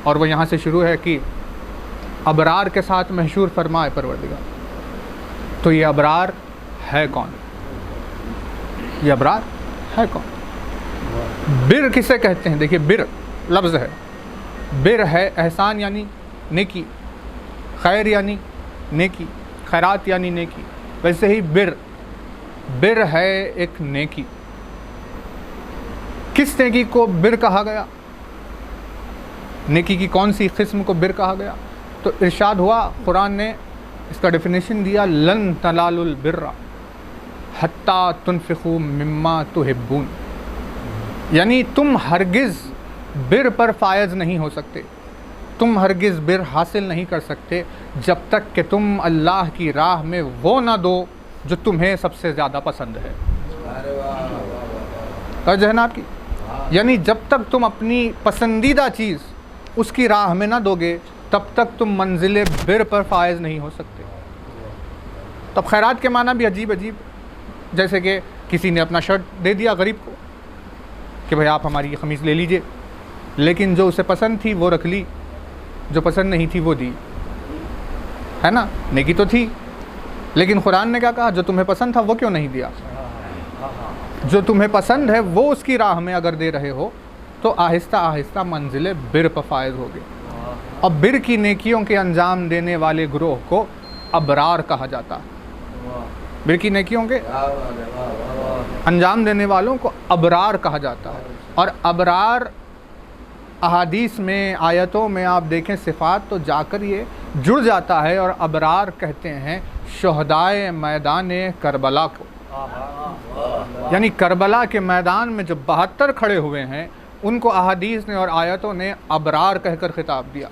और वह यहाँ से शुरू है कि अबरार के साथ महशूर फरमाए परवरदिगार। तो ये अबरार है कौन? ये अबरार है कौन? बिर किसे कहते हैं? देखिए बिर लफ्ज़ है, बिर है एहसान यानी नेकी, खैर यानी नेकी, खैरात यानी नेकी। वैसे ही बिर है एक नेकी। किस नेकी को बिर कहा गया? नेकी की कौन सी किस्म को बिर कहा गया? तो इरशाद हुआ, कुरान ने इसका डेफिनेशन दिया, लन तनालुल बिर्रा हत्ता तुनफिकू मिम्मा तुहिब्बून। यानी तुम हरगिज़ बिर पर फायज़ नहीं हो सकते, तुम हरगिज़ बिर हासिल नहीं कर सकते जब तक कि तुम अल्लाह की राह में वो ना दो जो तुम्हें सबसे ज़्यादा पसंद है। और जहनाब की यानी जब तक तुम अपनी पसंदीदा चीज़ उसकी राह में ना दोगे तब तक तुम मंजिल बिर पर फायज़ नहीं हो सकते। तब खैरात के माना भी अजीब अजीब, जैसे कि किसी ने अपना शर्ट दे दिया गरीब को कि भाई आप हमारी ये ख़मीज़ ले लीजिए, लेकिन जो उसे पसंद थी वो रख ली, जो पसंद नहीं थी वो दी। है ना, नेकी तो थी, लेकिन कुरान ने क्या कहा, जो तुम्हें पसंद था वो क्यों नहीं दिया? जो तुम्हें पसंद है वो उसकी राह में अगर दे रहे हो तो आहिस्ता आहिस्ता मंजिल बिर पर फायज होगे। अब बिर की नेकियों के अंजाम देने वाले ग्रोह को अबरार कहा जाता है। बिर की नेकियों के अंजाम देने वालों को अबरार कहा जाता है। और अबरार अहादीस में, आयतों में आप देखें सिफ़ात तो जाकर ये जुड़ जाता है। और अबरार कहते हैं शुहदाए मैदान करबला को, यानी करबला के मैदान में जो 72 खड़े हुए हैं उनको अहादीस ने और आयतों ने अबरार कहकर खिताब दिया।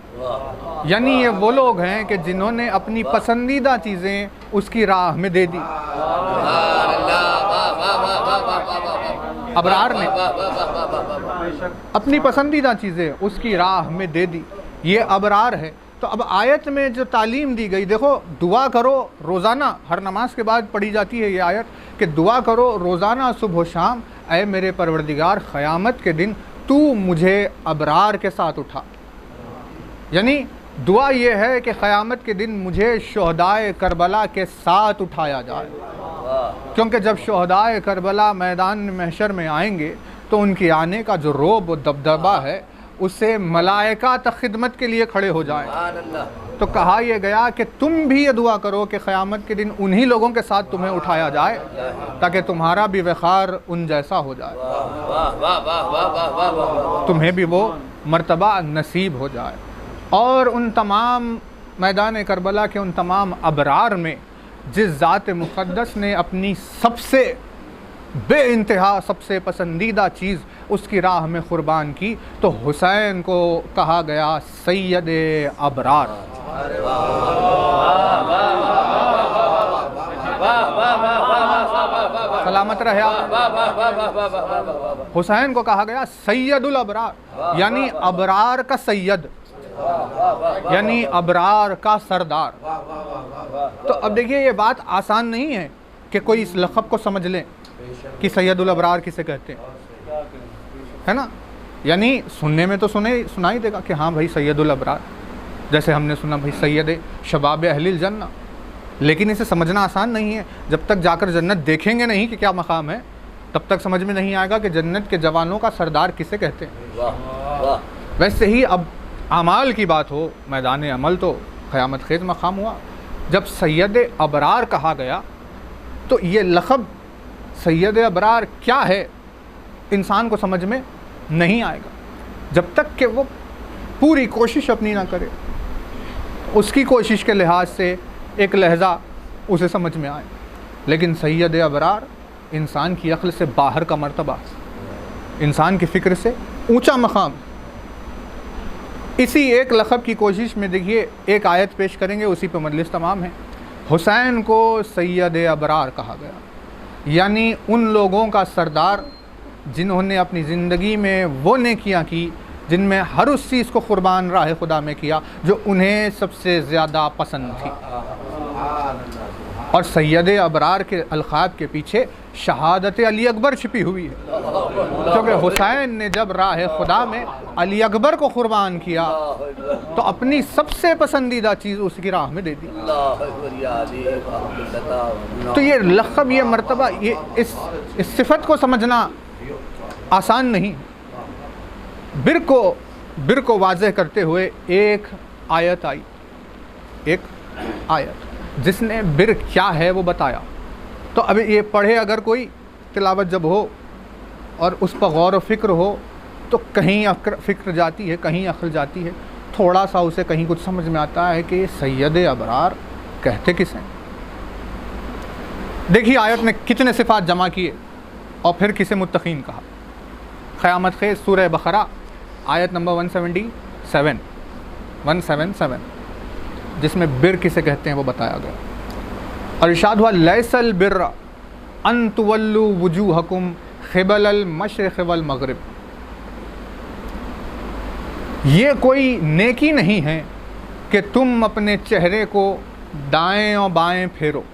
यानी ये वो लोग हैं कि जिन्होंने अपनी पसंदीदा चीज़ें उसकी राह में दे दी। अबरार ने अपनी पसंदीदा चीज़ें उसकी राह में दे दी, ये अबरार है। तो अब आयत में जो तालीम दी गई, देखो दुआ करो रोज़ाना, हर नमाज के बाद पढ़ी जाती है ये आयत कि दुआ करो रोज़ाना सुबह शाम, ऐ मेरे परवरदिगार क़यामत के दिन तू मुझे अबरार के साथ उठा। यानी दुआ ये है कि क़यामत के दिन मुझे शुहदाए करबला के साथ उठाया जाए, क्योंकि जब शुहदाए करबला मैदान महशर में आएंगे तो उनके आने का जो रोब व दबदबा है उससे मलाइका तक खिदमत के लिए खड़े हो जाएं। तो कहा यह गया कि तुम भी ये दुआ करो कि क़यामत के दिन उन्हीं लोगों के साथ तुम्हें उठाया जाए ताकि तुम्हारा भी वक़ार उन जैसा हो जाए, तुम्हें भी वो मर्तबा नसीब हो जाए। और उन तमाम मैदान करबला के उन तमाम अबरार में जिस ज़ात मुक़द्दस ने अपनी सबसे बेइंतहा सबसे पसंदीदा चीज़ उसकी राह में क़ुरबान की, तो हुसैन को कहा गया सैयद अबरार। सलामत रहे आप। हुसैन को कहा गया सैयदुल अबरार, यानी अबरार का सैयद, यानी अबरार का सरदार। तो अब देखिए ये बात आसान नहीं है कि कोई इस लक़ब को समझ लें कि सैयदुल अबरार किसे कहते हैं, है ना। यानी सुनने में तो सुनाई देगा कि हाँ भाई सैयदुल अबरार, जैसे हमने सुना भाई सैयद शबाब अहलिल जन्नह, लेकिन इसे समझना आसान नहीं है। जब तक जाकर जन्नत देखेंगे नहीं कि क्या मकाम है, तब तक समझ में नहीं आएगा कि जन्नत के जवानों का सरदार किसे कहते हैं। वैसे ही अब अमाल की बात हो, मैदान अमल तो क़यामत खेज़ मकाम हुआ। जब सैयद अबरार कहा गया तो ये लक़ब सैयद अबरार क्या है इंसान को समझ में नहीं आएगा जब तक कि वो पूरी कोशिश अपनी ना करे, उसकी कोशिश के लिहाज से एक लहज़ा उसे समझ में आए। लेकिन सैयद अबरार इंसान की अक्ल से बाहर का मर्तबा, इंसान की फ़िक्र से ऊंचा मकाम। इसी एक लक़ब की कोशिश में देखिए एक आयत पेश करेंगे, उसी पर मजलिस तमाम है। हुसैन को सैयद अबरार कहा गया, यानी उन लोगों का सरदार जिन्होंने अपनी ज़िंदगी में वो नेकियां की जिनमें हर उस चीज़ को क़ुरबान राह खुदा में किया जो उन्हें सबसे ज़्यादा पसंद थी। और सैयद अबरार के अलक़ाब के पीछे शहादत अली अकबर छिपी हुई है, क्योंकि हुसैन ने जब राह खुदा में अली अकबर को क़ुरबान किया तो अपनी सबसे पसंदीदा चीज़ उसकी राह में दे दी। तो ये लक़ब, ये मर्तबा, ये इस सिफ़त को समझना आसान नहीं। बिर को वाज़ेह करते हुए एक आयत आई, एक आयत जिसने बिर क्या है वो बताया। तो अब ये पढ़े अगर कोई तिलावत जब हो और उस पर गौर व फ़िक्र हो तो कहीं फ़िक्र जाती है, कहीं अक्ल जाती है, थोड़ा सा उसे कहीं कुछ समझ में आता है कि सैयद अबरार कहते किसे। देखिए आयत ने कितने सिफ़ात जमा किए और फिर किसे मुत्तक़ीन कहा। क़यामत खेज़ सूरह बक़रा आयत नंबर 177 जिसमें बिर किसे कहते हैं वो बताया गया। और इरशाद हुआ लैसल बिर्रा अन तुवल्लु वुजूहकुम क़िबलल मशरिक़ वल मग़रिब, ये कोई नेकी नहीं है कि तुम अपने चेहरे को दाएं और बाएं फेरो।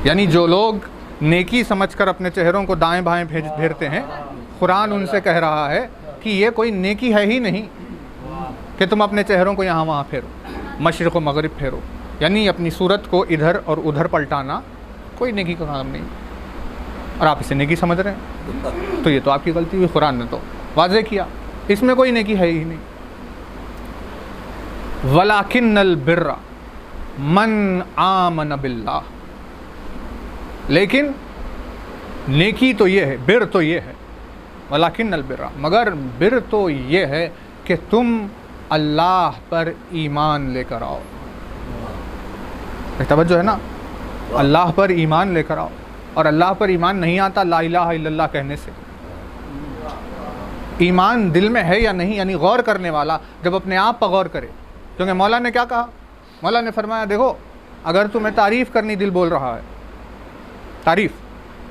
यानी जो लोग नेकी समझकर अपने चेहरों को दाएं बाएं फेरते हैं, कुरान उनसे कह रहा है कि ये कोई नेकी है ही नहीं। कि तुम अपने चेहरों को यहाँ वहाँ फेरो, मशरिक़ व मगरिब फेरो, यानी अपनी सूरत को इधर और उधर पलटाना कोई नेकी का काम नहीं, और आप इसे नेकी समझ रहे हैं, तो ये तो आपकी गलती हुई। कुरान ने तो वाज़े किया, इसमें कोई नेकी है ही नहीं। वलाकिन्नल बिर्रा मन आमन बिल्लाह, लेकिन नेकी तो ये है, बिर तो ये है, वलाकिन्नल बिर्रा, मगर बिर तो ये है कि तुम अल्लाह पर ईमान लेकर आओ। तवज्जो है ना, अल्लाह पर ईमान लेकर आओ। और अल्लाह पर ईमान नहीं आता ला इलाहा इल्लल्लाह कहने से। ईमान दिल में है या नहीं, यानी गौर करने वाला जब अपने आप पर गौर करे। क्योंकि मौला ने क्या कहा, मौला ने फरमाया देखो अगर तुम्हें तारीफ़ करनी दिल बोल रहा है, तारीफ़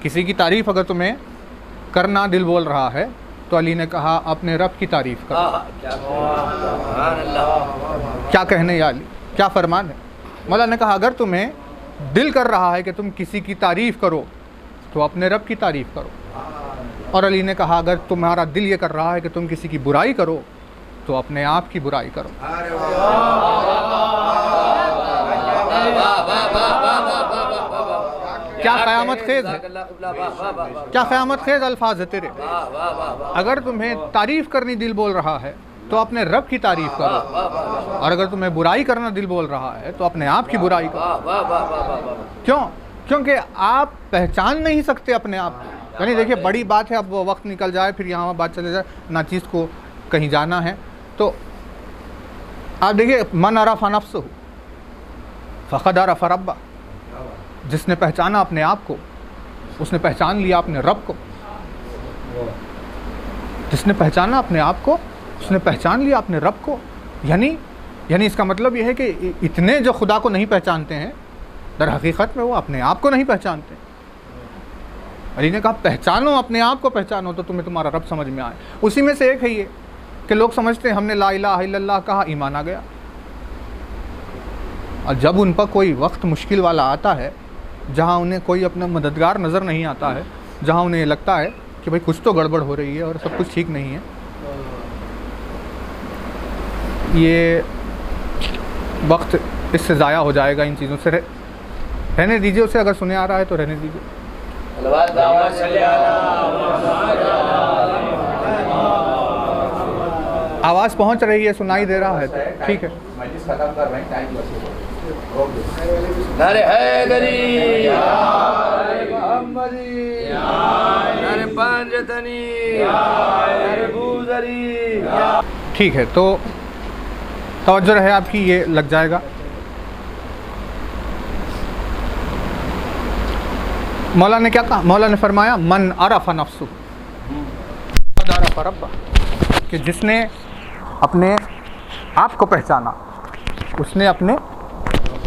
किसी की तारीफ़ अगर तुम्हें करना दिल बोल रहा है, तो अली ने कहा अपने रब की तारीफ़ करो। क्या कहने या अली, क्या फरमान है। मौला ने कहा अगर तुम्हें दिल कर रहा है कि तुम किसी की तारीफ़ करो तो अपने रब की तारीफ़ करो। और अली ने कहा अगर तुम्हारा दिल ये कर रहा है कि तुम किसी की बुराई करो तो अपने आप की बुराई करो। क्या क़यामत खेज़ है, क्या क़यामत खेज़ अल्फाज है तेरे। अगर तुम्हें तारीफ़ करनी दिल बोल रहा है तो अपने रब की तारीफ़ करो, और अगर तुम्हें बुराई करना दिल बोल रहा है तो अपने आप की बुराई करो। क्यों? क्योंकि आप पहचान नहीं सकते अपने आप को। यानी देखिए बड़ी बात है, अब वो वक्त निकल जाए फिर यहाँ बात चले जाए, नाचीज़ को कहीं जाना है, तो आप देखिए मन अरफ़ नफ्सहु फ़क़द अरफ़ रब्बह, जिसने पहचाना अपने आप को उसने पहचान लिया अपने रब को। जिसने पहचाना अपने आप को उसने पहचान लिया अपने रब को। यानी इसका मतलब यह है कि इतने जो खुदा को नहीं पहचानते हैं दर हकीकत में वो अपने आप को नहीं पहचानते। अली ने कहा पहचानो अपने आप को, पहचानो तो तुम्हें तुम्हारा रब समझ में आए। उसी में से एक है ये कि लोग समझते हैं हमने ला इलाहा इल्लल्लाह कहा ईमान आ गया, और जब उन पर कोई वक्त मुश्किल वाला आता है जहाँ उन्हें कोई अपना मददगार नज़र नहीं आता है, जहाँ उन्हें लगता है कि भाई कुछ तो गड़बड़ हो रही है और सब कुछ ठीक नहीं है, ये वक्त इससे ज़ाया हो जाएगा, इन चीज़ों से रहने दीजिए उसे। अगर सुने आ रहा है तो रहने दीजिए। आवाज़ पहुंच रही है, सुनाई दे रहा है, ठीक है। नारे हैदरी नारे मोहम्मदी नारे पंजतनी नारे बूज़री। ठीक है, तो तवज्जो रहे आपकी, ये लग जाएगा। मौला ने क्या कहा, मौला ने फरमाया मन अरफ़ नफ्सहु फ़क़द अरफ़ रब्बह, कि जिसने अपने आप को पहचाना उसने अपने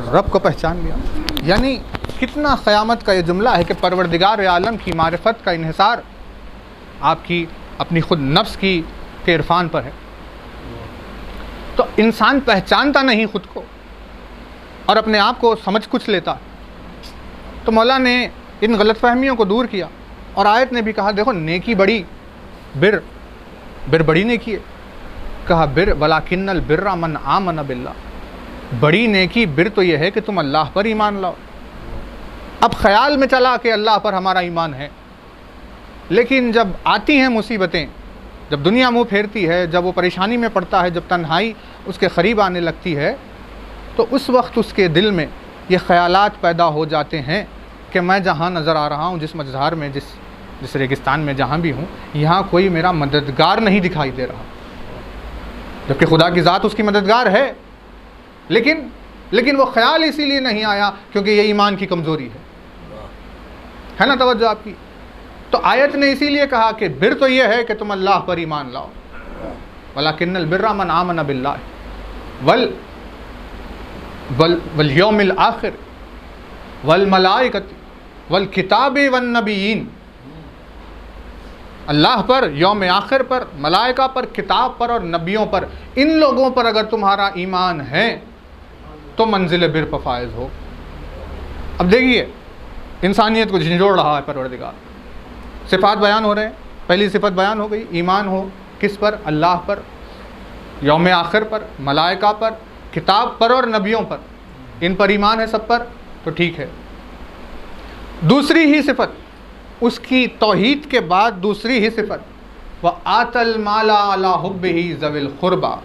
रब को पहचान लिया। यानी कितना क़यामत का ये जुमला है कि परवरदिगार आलम की मारिफत का इन्हिसार आपकी अपनी खुद नफ्स की के इरफान पर है। तो इंसान पहचानता नहीं खुद को और अपने आप को समझ कुछ लेता। तो मौला ने इन गलतफहमियों को दूर किया, और आयत ने भी कहा देखो नेकी बड़ी, बिर बड़ी नेकी है। कहा बिर वलाकिन्नल बिर्रा मन आमन बिल्लाह, बड़ी नेकी बिर तो यह है कि तुम अल्लाह पर ईमान लाओ। अब ख्याल में चला कि अल्लाह पर हमारा ईमान है, लेकिन जब आती हैं मुसीबतें, जब दुनिया मुँह फेरती है, जब वो परेशानी में पड़ता है, जब तन्हाई उसके करीब आने लगती है, तो उस वक्त उसके दिल में ये ख़यालात पैदा हो जाते हैं कि मैं जहाँ नज़र आ रहा हूँ, जिस मझधार में, जिस रेगिस्तान में जहाँ भी हूँ, यहाँ कोई मेरा मददगार नहीं दिखाई दे रहा, जबकि खुदा की ज़ात उसकी मददगार है। लेकिन वो ख्याल इसीलिए नहीं आया क्योंकि ये ईमान की कमज़ोरी है ना तवज्जो आपकी। तो आयत ने इसीलिए कहा कि बिर तो ये है कि तुम अल्लाह पर ईमान लाओ, वलाकिन्नल बिर्रा मन आमन बिल्लाह वल यौमिल आखिर वल मलाइकति वल किताबि वन नबिय्यीन। अल्लाह पर, यौम आखिर पर, मलाइका पर, किताब पर और नबियों पर, इन लोगों पर अगर तुम्हारा ईमान है तो मंजिल बिर पर फायज हो। अब देखिए इंसानियत को झंझोड़ रहा है परवरदिगार, सिफ़ात बयान हो रहे हैं। पहली सिफ़त बयान हो गई, ईमान हो किस पर, अल्लाह पर। यौम आखिर पर, मलाइका पर, किताब पर और नबियों पर, इन पर ईमान है सब पर, तो ठीक है। दूसरी ही सिफत उसकी तौहीद के बाद, दूसरी ही सिफत व आतल माला अला हुब्बिही ज़विल क़ुरबा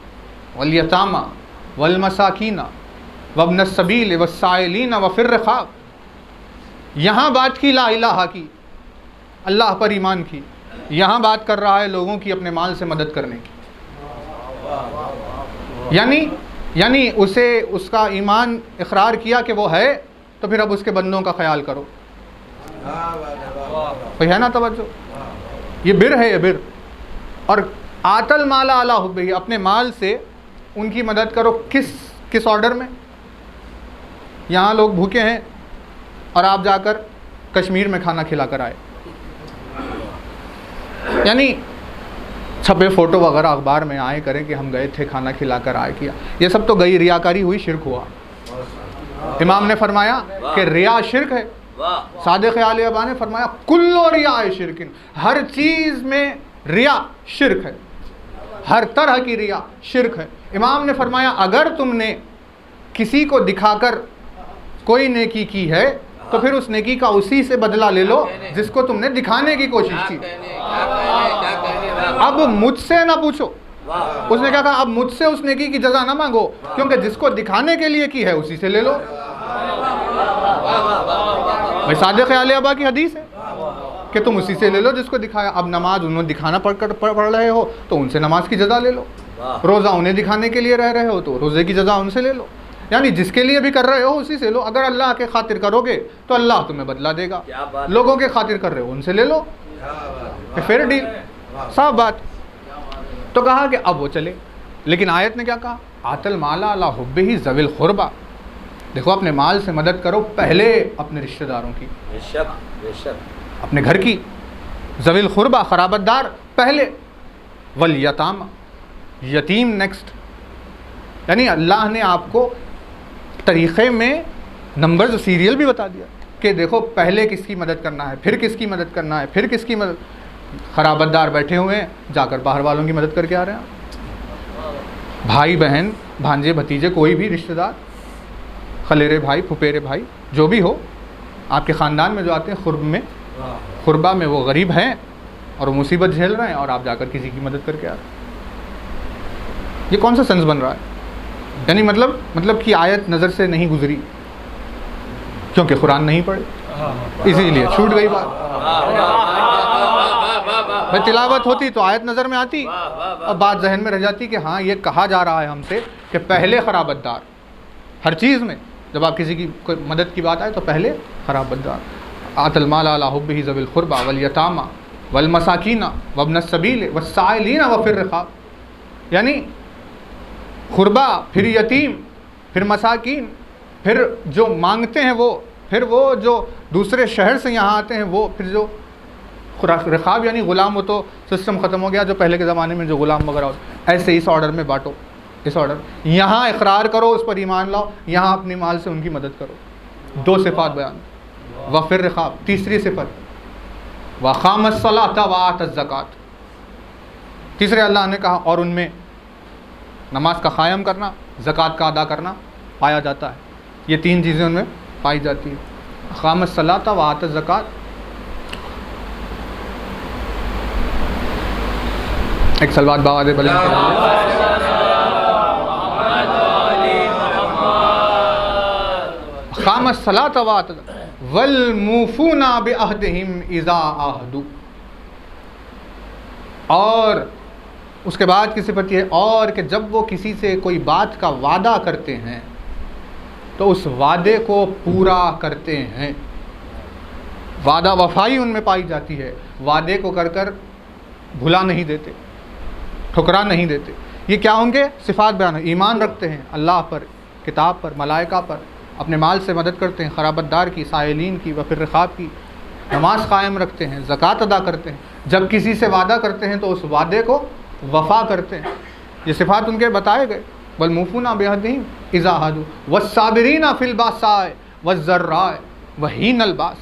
वल यतामा वल मसाकीना वब्न सबील वस्साइलीना व फिर रिक़ाब। यहाँ बात की ला इलाहा की, अल्लाह पर ईमान की, यहाँ बात कर रहा है लोगों की अपने माल से मदद करने की। यानी उसे उसका ईमान इकरार किया कि वो है, तो फिर अब उसके बंदों का ख्याल करो। भाई है ना तवज्जो, ये बिर है, ये बिर। और आतल माला अला हुब्बिही, अपने माल से उनकी मदद करो। किस ऑर्डर में? यहाँ लोग भूखे हैं और आप जाकर कश्मीर में खाना खिला कर आए, यानी छपे फ़ोटो वगैरह अखबार में आए करें कि हम गए थे, खाना खिला कर आए, किया। ये सब तो गई रियाकारी हुई, शिरक हुआ। इमाम ने फरमाया कि रिया शिरक है। सादिक़ आले अबा ने फरमाया कुल्लो रिया शिरकिन, हर चीज़ में रिया शिरक है, हर तरह की रिया शिरक है। इमाम ने फरमाया अगर तुमने किसी को दिखाकर कोई नेकी की है तो फिर उस नेकी का उसी से बदला ले लो जिसको तुमने दिखाने की कोशिश की। अब मुझसे ना पूछो, उसने क्या कहा, अब मुझसे उस नेकी की जजा ना मांगो, क्योंकि जिसको दिखाने के लिए की है उसी से ले लो। भाई सादिक़ आले अबा की हदीस है कि तुम उसी से ले लो जिसको दिखाया। अब नमाज उन्होंने दिखाना पढ़ रहे हो तो उनसे नमाज की जजा ले लो, रोज़ा उन्हें दिखाने के लिए रह रहे हो तो रोज़े की जजा उनसे ले लो। यानी जिसके लिए भी कर रहे हो उसी से लो। अगर अल्लाह के खातिर करोगे तो अल्लाह तुम्हें बदला देगा, लोगों के खातिर कर रहे हो उनसे ले लो, फिर डील, साफ बात। तो कहा कि अब वो चले, लेकिन आयत ने क्या कहा, आतल माला अला हुब्बिही ज़विल क़ुरबा। देखो अपने माल से मदद करो, पहले अपने रिश्तेदारों की, अपने घर की, ज़विल क़ुरबा क़राबतदार पहले, वल यतामा, यतीम नेक्स्ट। यानी अल्लाह ने आपको तरीक़े में नंबर्स सीरियल भी बता दिया कि देखो पहले किसकी मदद करना है, फिर किसकी मदद करना है, फिर किसकी मदद। ख़राबतदार बैठे हुए हैं, जाकर बाहर वालों की मदद करके आ रहे हैं। भाई बहन, भांजे भतीजे, कोई भी रिश्तेदार, खलेरे भाई, फुपेरे भाई, जो भी हो, आपके ख़ानदान में जो आते हैं क़ुरबा में, वो गरीब हैं और मुसीबत झेल रहे हैं और आप जाकर किसी की मदद करके आ रहे हैं। ये कौन सा सेंस बन रहा है? यानी मतलब कि आयत नज़र से नहीं गुजरी क्योंकि कुरान नहीं पढ़े, इसीलिए छूट गई बात। भाई तिलावत होती तो आयत नज़र में आती, अब बात जहन में रह जाती कि हाँ ये कहा जा रहा है हमसे कि पहले ख़राबतदार, हर चीज़ में जब आप किसी की कोई मदद की बात आए तो पहले ख़राबतदार। आतल माला अला हुब्बिही ज़विल क़ुरबा वल यतामा वल मसाकीना वब्न सबील वस्साइलीना व फिर रिक़ाब। यानी क़ुरबा, फिर यतीम, फिर मसाकीन, फिर जो मांगते हैं वो, फिर वो जो दूसरे शहर से यहाँ आते हैं वो, फिर जो रिक़ाब यानी ग़ुलाम। वो तो सिस्टम ख़त्म हो गया जो पहले के ज़माने में जो ग़ुलाम वगैरह होते। ऐसे इस ऑर्डर में बांटो, इस ऑर्डर, यहाँ इक़रार करो, उस पर ईमान लाओ, यहाँ अपनी माल से उनकी मदद करो। दो सिफ़ात बयान। व फिर रिक़ाब, तीसरी सिफ़त व क़ामस सलाता व आतज़ ज़कात। तीसरे अल्लाह ने कहा और उनमें नमाज का क़ायम करना, ज़कात का अदा करना पाया जाता है। ये तीन चीज़ें उनमें पाई जाती है, क़ामस सलाता व आतज़ ज़कात। एक सलवात बावाज़ बुलंद क़ामस सलाता व आतज़ वल मूफ़ूना बिअहदिहिम इज़ा आहदू। और उसके बाद की सिफत है और कि जब वो किसी से कोई बात का वादा करते हैं तो उस वादे को पूरा करते हैं। वादा वफाई उनमें पाई जाती है, वादे को कर कर भुला नहीं देते, ठुकरा नहीं देते। ये क्या होंगे? सिफ़ात बयान है। ईमान रखते हैं अल्लाह पर, किताब पर, मलाइका पर, अपने माल से मदद करते हैं, ख़राबतदार की, साइलीन की व फिर रिक़ाब की, नमाज कायम रखते हैं, ज़कात अदा करते हैं। जब किसी से वादा करते हैं तो उस वादे को वफ़ा करते हैं। ये सिफ़ात उनके बताए गए। वल मूफ़ूना बिअहदिहिम इज़ा आहदू वस्साबिरीना फ़िल बासाए वज़्ज़र्राए वहीनल बास।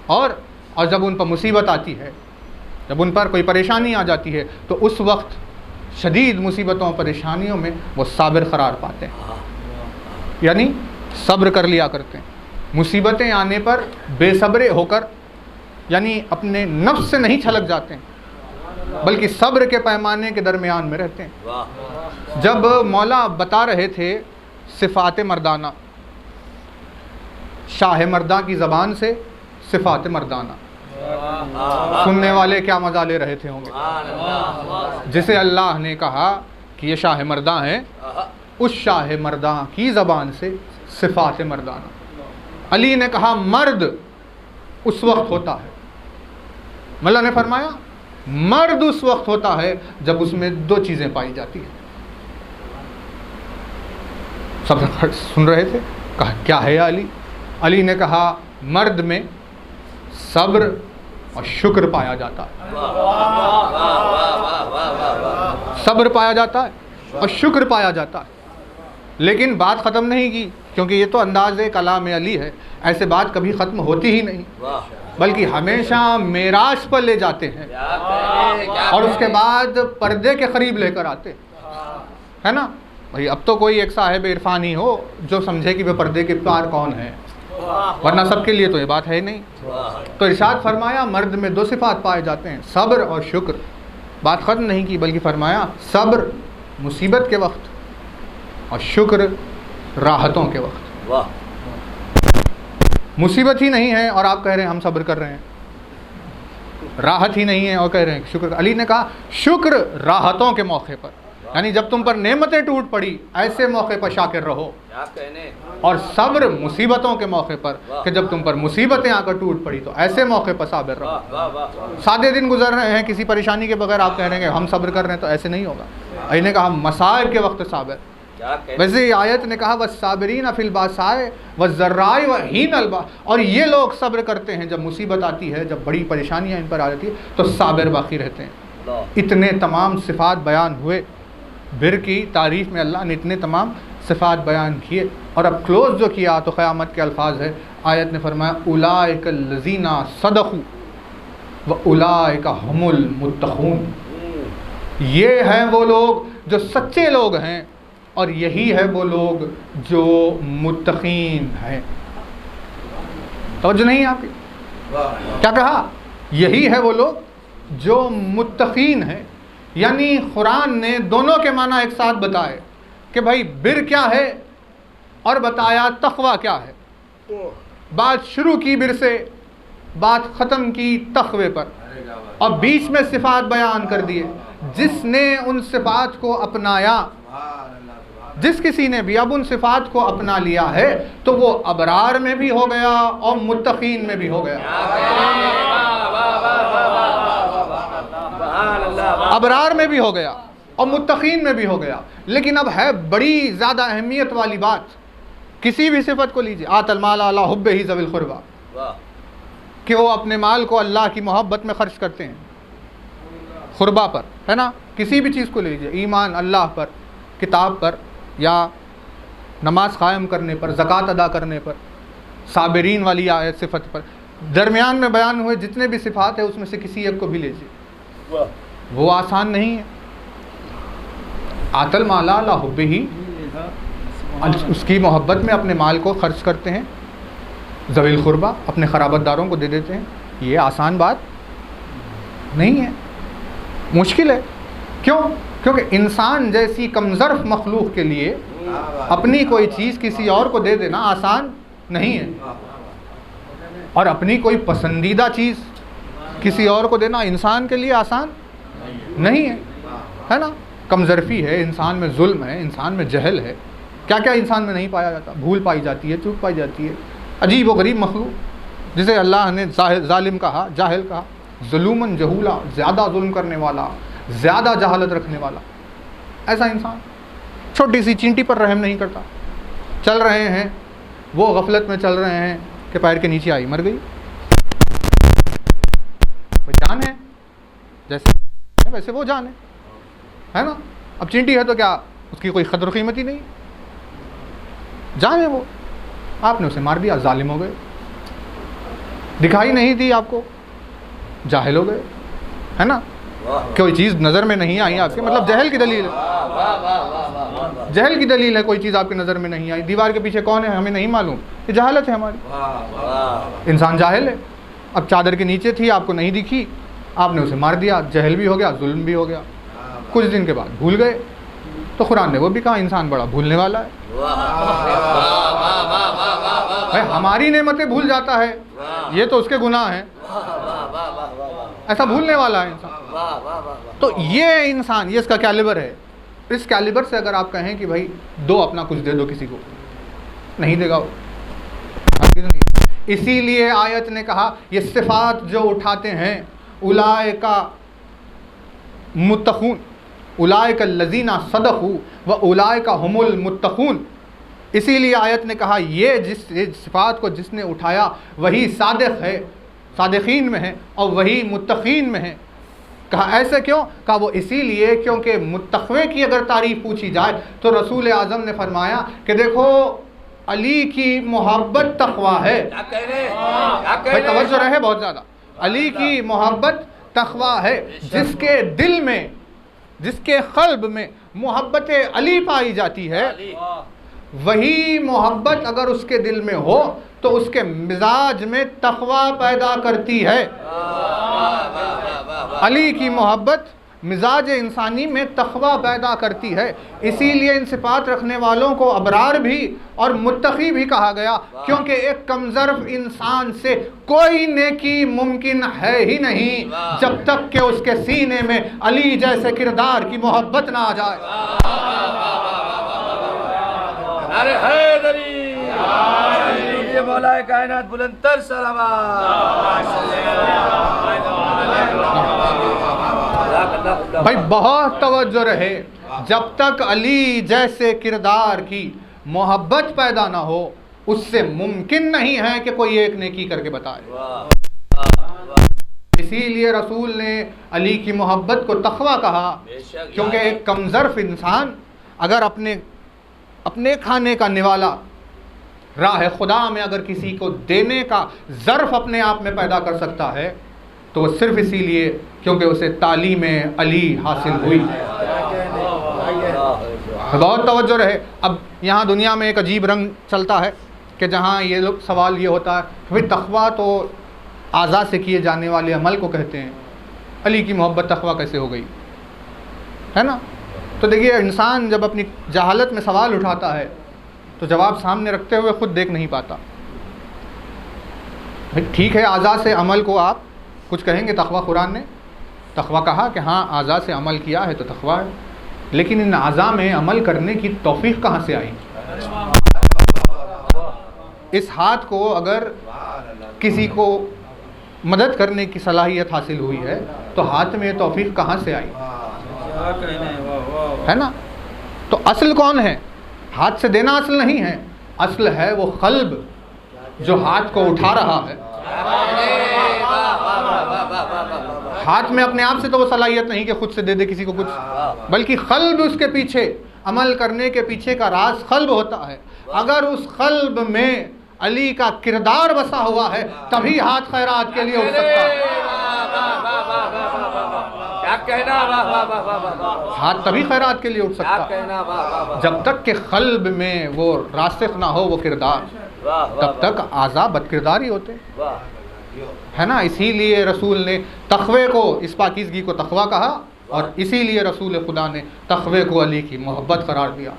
और जब उन पर मुसीबत आती है, जब उन पर कोई परेशानी आ जाती है तो उस वक्त शदीद मुसीबतों परेशानियों में वो साबिर करार पाते हैं, यानी सब्र कर लिया करते हैं। मुसीबतें आने पर बेसब्रे होकर, यानी अपने नफ्स से नहीं छलक जाते हैं, बल्कि सब्र के पैमाने के दरमियान में रहते हैं। जब मौला बता रहे थे सिफ़ात मर्दाना, शाह मर्दा की ज़बान से सिफ़ात मर्दाना, सुनने वाले क्या मज़ा ले रहे थे होंगे। जिसे अल्लाह ने कहा कि ये शाह मर्दा हैं, उस शाह मर्दा की ज़बान से सिफ़ात मर्दाना। अली ने कहा मर्द उस वक्त होता है, मल्ला ने फरमाया मर्द उस वक्त होता है जब उसमें दो चीज़ें पाई जाती हैं। सब सुन रहे थे, कहा क्या है अली? अली ने कहा मर्द में सब्र और शुक्र पाया जाता है। सब्र पाया जाता है और शुक्र पाया जाता है। लेकिन बात ख़त्म नहीं की, क्योंकि ये तो अंदाज़ कलाम अली है, ऐसे बात कभी ख़त्म होती ही नहीं, बल्कि हमेशा मेराज पर ले जाते हैं और उसके बाद पर्दे के करीब लेकर आते, है ना भाई। अब तो कोई एक साहिब इरफान ही हो जो समझे कि वे पर्दे के पार कौन है, वरना सबके लिए तो ये बात है ही नहीं। तो इरशाद फरमाया मर्द में दो सिफात पाए जाते हैं, सब्र और शुक्र। बात ख़त्म नहीं की, बल्कि फरमाया सब्र मुसीबत के वक्त और शुक्र राहतों के वक्त। मुसीबत ही नहीं है और आप कह रहे हैं हम सब्र कर रहे हैं, राहत ही नहीं है और कह रहे हैं शुक्र। अली ने कहा शुक्र राहतों के मौके पर, यानी जब तुम पर नेमतें टूट पड़ी ऐसे मौके पर शाकिर रहो, और सब्र मुसीबतों के मौके पर कि जब तुम पर मुसीबतें आकर टूट पड़ी तो ऐसे मौके पर साबिर रहो। सादे दिन गुजर रहे हैं किसी परेशानी के बगैर, आप कह रहे हैं हम सब्र कर रहे हैं, तो ऐसे नहीं होगा। अली ने कहा मसाइब के वक्त साबिर। वैसे ये आयत ने कहा वस्साबिरीन फिल बासाए वज़र्राए व हीन अलबा, और ये लोग सब्र करते हैं जब मुसीबत आती है, जब बड़ी परेशानियाँ इन पर आ जाती है तो साबिर बाकी रहते हैं। इतने तमाम सिफ़ात बयान हुए, बिर की तारीफ़ में अल्लाह ने इतने तमाम सिफ़ात बयान किए, और अब क्लोज़ जो किया तो क़यामत के अल्फाज है। आयत ने फरमाया उलाइका लज़ीना सदक़ू व उलाइका हुमुल मुत्तक़ून, ये हैं वो लोग जो सच्चे लोग हैं और यही है वो लोग जो मुत्तक़ीन हैं। तवज्जो नहीं आपकी, क्या कहा? यही है वो लोग जो मुत्तक़ीन हैं, यानी कुरान ने दोनों के माना एक साथ बताए कि भाई बिर क्या है और बताया तक़वा क्या है। बात शुरू की बिर से, बात ख़त्म की तक़वे पर, और बीच में सिफ़ात बयान कर दिए। जिसने उन सिफ़ात को अपनाया, जिस किसी ने भी अब उन सिफ़ात को अपना लिया है तो वो अबरार में भी हो गया और मुत्तक़ीन में भी हो गया। अबरार में भी हो गया और मुत्तक़ीन में भी हो गया। लेकिन अब है बड़ी ज़्यादा अहमियत वाली बात, किसी भी सिफत को लीजिए, आतल माल अला हुब्बिही ज़विल क़ुरबा, कि वो अपने माल को अल्लाह की मोहब्बत में ख़र्च करते हैं, क़ुरबा पर, है ना। किसी भी चीज़ को लीजिए, ईमान अल्लाह पर, किताब पर, या नमाज कायम करने पर, ज़कात अदा करने पर, साबिरीन वाली आयत सिफत पर, दरमियान में बयान हुए जितने भी सिफ़ात है उसमें से किसी एक को भी लीजिए, वो आसान नहीं है। आतल माला अला हुब्बिही, उसकी मोहब्बत में अपने माल को खर्च करते हैं, ज़विल क़ुरबा अपने ख़राबतदारों को दे देते हैं, ये आसान बात नहीं है, मुश्किल है। क्यों? क्योंकि इंसान जैसी कमज़र्फ़ मखलूक़ के लिए अपनी कोई चीज़ किसी और को दे देना आसान नहीं है, और अपनी कोई पसंदीदा चीज़ किसी और को देना इंसान के लिए आसान नहीं है ना। कमज़र्फ़ी है, इंसान में जुल्म है, इंसान में जहल है, क्या क्या इंसान में नहीं पाया जाता, भूल पाई जाती है, चूक पाई जाती है। अजीब व गरीब मखलूक़ जिसे अल्लाह ने जालिम कहा, जाहिल कहा, ज़ुलूमन जहूला, ज़्यादा जुल्म करने वाला, ज़्यादा जहालत रखने वाला, ऐसा इंसान छोटी सी चींटी पर रहम नहीं करता। चल रहे हैं, वो गफलत में चल रहे हैं कि पैर के नीचे आई, मर गई। वो जान है, जैसे वैसे वो जान है ना। अब चींटी है तो क्या उसकी कोई कदर कीमत ही नहीं, जान है वो, आपने उसे मार दिया, जालिम हो गए। दिखाई नहीं दी आपको, जाहिल हो गए, है ना। कोई चीज़ नज़र में नहीं आई आपके, मतलब जहल की दलील है, जहल की दलील है, कोई चीज़ आपकी नज़र में नहीं आई। दीवार के पीछे कौन है हमें नहीं मालूम, ये जहालत है हमारी, इंसान जाहिल है। अब चादर के नीचे थी, आपको नहीं दिखी, आपने उसे मार दिया, जहल भी हो गया, जुल्म भी हो गया। कुछ दिन के बाद भूल गए, तो कुरान ने वो भी कहा इंसान बड़ा भूलने वाला है। भाई हमारी नेमतें भूल जाता है, ये तो उसके गुनाह हैं, ऐसा भूलने वाला है इंसान। तो ये इंसान, ये इसका कैलिबर है। इस कैलिबर से अगर आप कहें कि भाई दो अपना कुछ दे दो किसी को, नहीं देगा वो। इसीलिए आयत ने कहा ये सिफात जो उठाते हैं उलाइका मुत्तकून, उलाइका लजीना सदकू व उलाइका हुमुल मुत्तकून। इसीलिए आयत ने कहा ये जिस सिफात को जिसने उठाया वही सादिक है, सादिकीन में है, और वही मुत्तकीन में है। कहा ऐसे क्यों? कहा वो इसीलिए क्योंकि मुत्तक़वे की अगर तारीफ़ पूछी जाए तो रसूल आज़म ने फरमाया कि देखो अली की मोहब्बत तक़वा है। भाई तवज्जो रहे बहुत ज़्यादा, अली की मोहब्बत तक़वा है। जिसके दिल में, जिसके क़ल्ब में मोहब्बत अली पाई जाती है, वही मोहब्बत अगर उसके दिल में हो तो उसके मिजाज में तक़वा पैदा करती है। अली की मोहब्बत मिजाज इंसानी में तक़वा पैदा करती है। इसीलिए इन सिफात रखने वालों को अबरार भी और मुत्तक़ी भी कहा गया, क्योंकि एक कमज़र्फ़ इंसान से कोई नेकी मुमकिन है ही नहीं जब तक कि उसके सीने में अली जैसे किरदार की मोहब्बत ना आ जाए। अरे हैदरी ये मौलाए कायनात बुलंदतर भाई बहुत तवज्जो रहे, जब तक अली जैसे किरदार की मोहब्बत पैदा ना हो उससे मुमकिन नहीं है कि कोई एक नेकी करके बताए। इसीलिए रसूल ने अली की मोहब्बत को तक़वा कहा, क्योंकि एक कमज़र्फ़ इंसान अगर अपने खाने का निवाला राह खुदा में अगर किसी को देने का ज़र्फ़ अपने आप में पैदा कर सकता है तो वो सिर्फ़ इसीलिए क्योंकि उसे तालीम अली हासिल हुई। बहुत तवज्जो रहे। अब यहाँ दुनिया में एक अजीब रंग चलता है कि जहाँ ये लोग सवाल ये होता है कि भाई तक़वा तो आज़ा से किए जाने वाले अमल को कहते हैं, अली की मोहब्बत तक़वा कैसे हो गई, है ना? तो देखिए इंसान जब अपनी जहालत में सवाल उठाता है तो जवाब सामने रखते हुए ख़ुद देख नहीं पाता। भाई ठीक है, आज़ा से अमल को आप कुछ कहेंगे, तक़वा कुरान ने तक़वा कहा कि हाँ आज़ा से अमल किया है तो तक़वा है, लेकिन इन आज़ा में अमल करने की तौफ़ीक़ कहाँ से आई? इस हाथ को अगर किसी को मदद करने की सलाहियत हासिल हुई है तो हाथ में तौफ़ीक़ कहाँ से आई, है ना? तो असल कौन है? हाथ से देना असल नहीं है, असल है वो क़ल्ब जो हाथ को उठा रहा है। हाथ में अपने आप से तो वो सलाहियत नहीं कि खुद से दे दे किसी को कुछ, बल्कि क़ल्ब उसके पीछे, अमल करने के पीछे का राज क़ल्ब होता है। अगर उस क़ल्ब में अली का किरदार बसा हुआ है तभी हाथ खैरात के लिए उठ सकता है। हाथ तभी खैरात के लिए उठ सकता है जब तक कि क़ल्ब में वो रासिख़ ना हो वो किरदार, तब तक आज़ा बदकिरदार ही होते, है ना? इसीलिए रसूल ने तक़वे को, इस पाकीज़गी को तक़वा कहा, और इसीलिए रसूल खुदा ने तक़वे को अली की मोहब्बत करार दिया,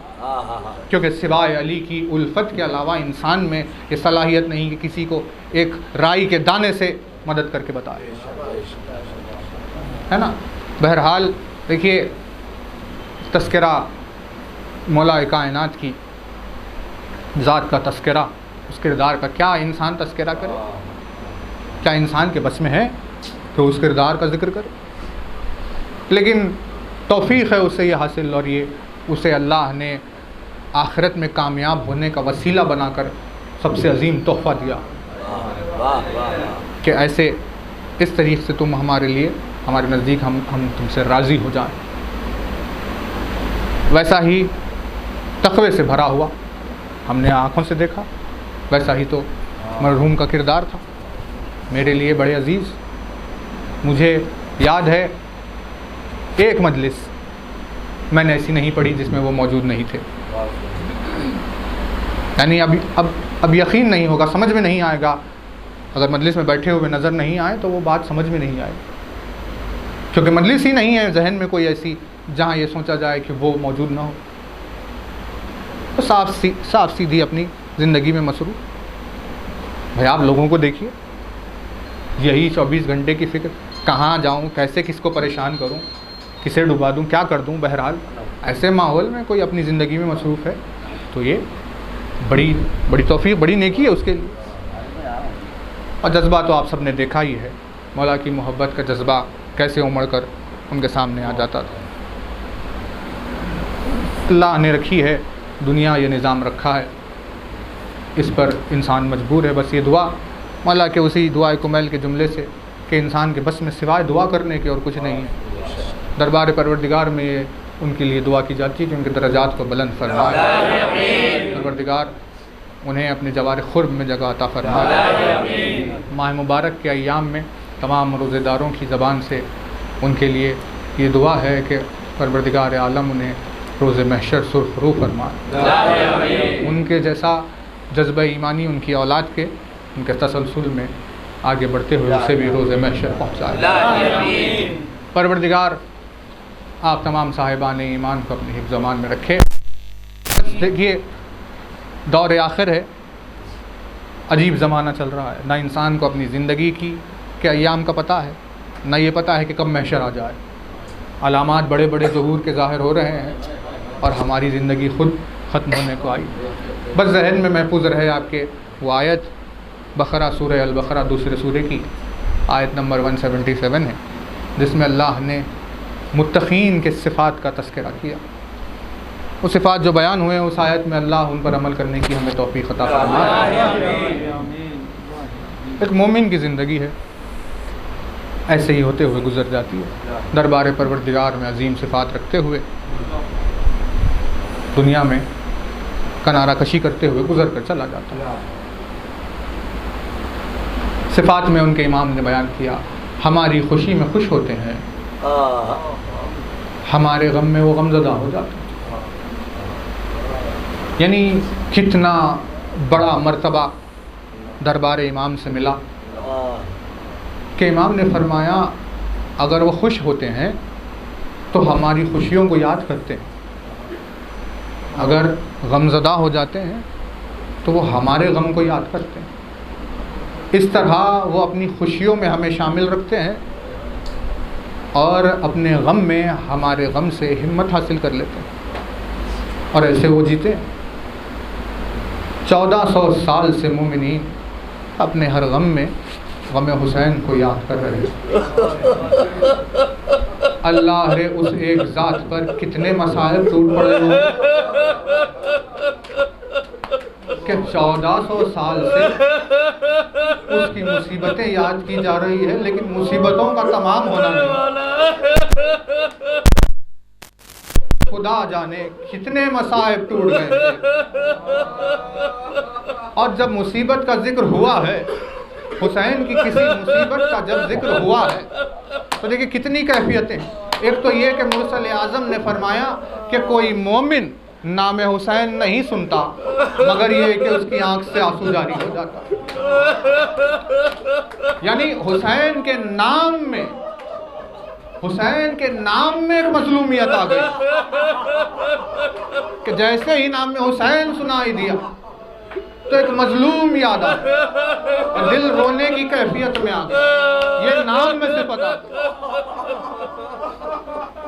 क्योंकि सिवाय अली की उल्फत के अलावा इंसान में ये सलाहियत नहीं कि किसी को एक राई के दाने से मदद करके बताए, है ना? बहरहाल देखिए, तस्करा मौलाए कायनात की ज़ात का तस्करा, उस किरदार का क्या इंसान तस्करा करे? क्या इंसान के बस में है तो उस किरदार का जिक्र करे? लेकिन तौफ़ीक़ है उसे ये हासिल, और ये उसे अल्लाह ने आखिरत में कामयाब होने का वसीला बनाकर सबसे अजीम तोहफ़ा दिया कि ऐसे इस तरीक़े से तुम हमारे लिए, हमारे नज़दीक हम तुमसे राज़ी हो जाएं। वैसा ही तक़वे से भरा हुआ हमने आँखों से देखा, वैसा ही तो मरहूम का किरदार था। मेरे लिए बड़े अजीज़, मुझे याद है एक मजलिस मैंने ऐसी नहीं पढ़ी जिसमें वो मौजूद नहीं थे। यानी अब यकीन नहीं होगा, समझ में नहीं आएगा, अगर मजलिस में बैठे हुए नज़र नहीं आए तो वो बात समझ में नहीं आए, क्योंकि मजलिस ही नहीं है जहन में कोई ऐसी जहाँ ये सोचा जाए कि वो मौजूद ना हो। तो साफ सीधी अपनी ज़िंदगी में मसरूफ़। भाई आप लोगों को देखिए, यही 24 घंटे की फ़िक्र, कहाँ जाऊँ, कैसे किसको परेशान करूँ, किसे डुबा दूँ, क्या कर दूँ। बहरहाल ऐसे माहौल में कोई अपनी ज़िंदगी में मसरूफ़ है तो ये बड़ी तौफीक, बड़ी नेकी है उसके लिए। और जज्बा तो आप सब ने देखा ही है, मौला की मोहब्बत का जज्बा कैसे उमड़ कर उनके सामने आ जाता था। अल्लाह ने रखी है दुनिया, ये निज़ाम रखा है, इस पर इंसान मजबूर है। बस ये दुआ मौला के उसी दुआ कुमैल के जुमले से कि इंसान के बस में सिवाय दुआ करने के और कुछ नहीं है। दरबार परवरदिगार में ये उनके लिए दुआ की जाती है कि उनके दर्जात को बुलंद फरमाए, परवरदिगार उन्हें अपने जवार खुर्ब में जगह अता फरमाए। माह मुबारक के अय्याम में तमाम रोज़ेदारों की ज़बान से उनके लिए ये दुआ है कि परवरदिगार आलम उन्हें रोज़े महशर सुरखरू फरमाए। उनके जैसा जज्बा ईमानी उनकी औलाद के, उनके तसलसल में आगे बढ़ते हुए उसे भी रोज़े महशर पहुँचाए। परवरदिगार आप तमाम साहिबान ईमान को अपने हिफ्ज़ अमान में रखे। देखिए दौर आखिर है, अजीब ज़माना चल रहा है, ना इंसान को अपनी ज़िंदगी की के अय्याम का पता है, ना ये पता है कि कब महशर आ जाए। अलामात बड़े बड़े ज़हूर के ज़ाहिर हो रहे हैं और हमारी ज़िंदगी खुद ख़त्म होने को आई। बस जहन में महफूज रहे आपके वो आयत बकरा, सूरह अल बकरा दूसरे सूरे की आयत नंबर 177 है, जिसमें अल्लाह ने मुत्तक़ीन के सिफ़ात का तज़किरा किया। वो सिफ़ात जो बयान हुए उस आयत में अल्लाह उन पर अमल करने की हमें तौफ़ीक़ अता फरमाए। एक मोमिन की ज़िंदगी है, ऐसे ही होते हुए गुज़र जाती है। दरबार परवरदिगार में अजीम सिफ़ात रखते हुए दुनिया में किनारा कशी करते हुए गुज़र कर चला जाता है। सिफ़ात में उनके इमाम ने बयान किया, हमारी खुशी में खुश होते हैं, हमारे गम में वो गमज़दा हो जाते हैं। यानी कितना बड़ा मर्तबा दरबार इमाम से मिला कि इमाम ने फरमाया अगर वो खुश होते हैं तो हमारी खुशियों को याद करते हैं, अगर गमज़दा हो जाते हैं तो वो हमारे गम को याद करते हैं। इस तरह वो अपनी खुशियों में हमें शामिल रखते हैं और अपने गम में हमारे गम से हिम्मत हासिल कर लेते हैं और ऐसे वो जीते। 1400 साल से मोमिनीन अपने हर गम में गम हुसैन को याद कर रहे हैं। अल्लाह रे उस एक ज़ात पर कितने मसाइल टूट पड़े हों कि 1400 साल से उसकी मुसीबतें याद की जा रही है, लेकिन मुसीबतों का तमाम होना नहीं। खुदा जाने कितने मसाइब टूट गए। और जब मुसीबत का जिक्र हुआ है, हुसैन की किसी मुसीबत का जब जिक्र हुआ है, तो देखिए कितनी कैफियतें। एक तो ये कि मुरसल आज़म ने फरमाया कि कोई मोमिन नाम हुसैन नहीं सुनता मगर ये कि उसकी आंख से आंसू जारी हो जाता। यानी हुसैन के नाम में एक मजलूमियत आ गई कि जैसे ही नाम में हुसैन सुनाई दिया तो एक मजलूम याद आ गया, दिल रोने की कैफियत में आ गया। ये नाम में से पता।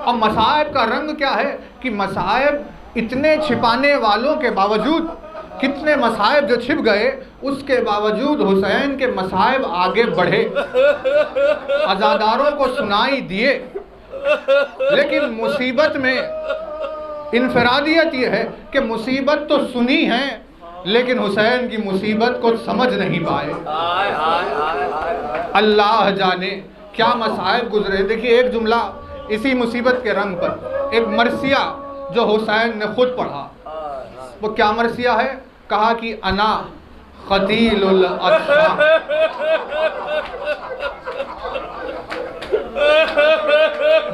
अब मसाइब का रंग क्या है कि मसाइब इतने छिपाने वालों के बावजूद, कितने मसाइब जो छिप गए उसके बावजूद हुसैन के मसाइब आगे बढ़े, अज़ादारों को सुनाई दिए। लेकिन मुसीबत में इनफरादियत यह है कि मुसीबत तो सुनी है लेकिन हुसैन की मुसीबत को समझ नहीं पाए। अल्लाह जाने क्या मसाइब गुजरे। देखिए एक जुमला इसी मुसीबत के रंग पर, एक मरसिया जो हुसैन ने खुद पढ़ा, वो क्या मरसिया है? कहा कि अना खतीलुल अत्शा,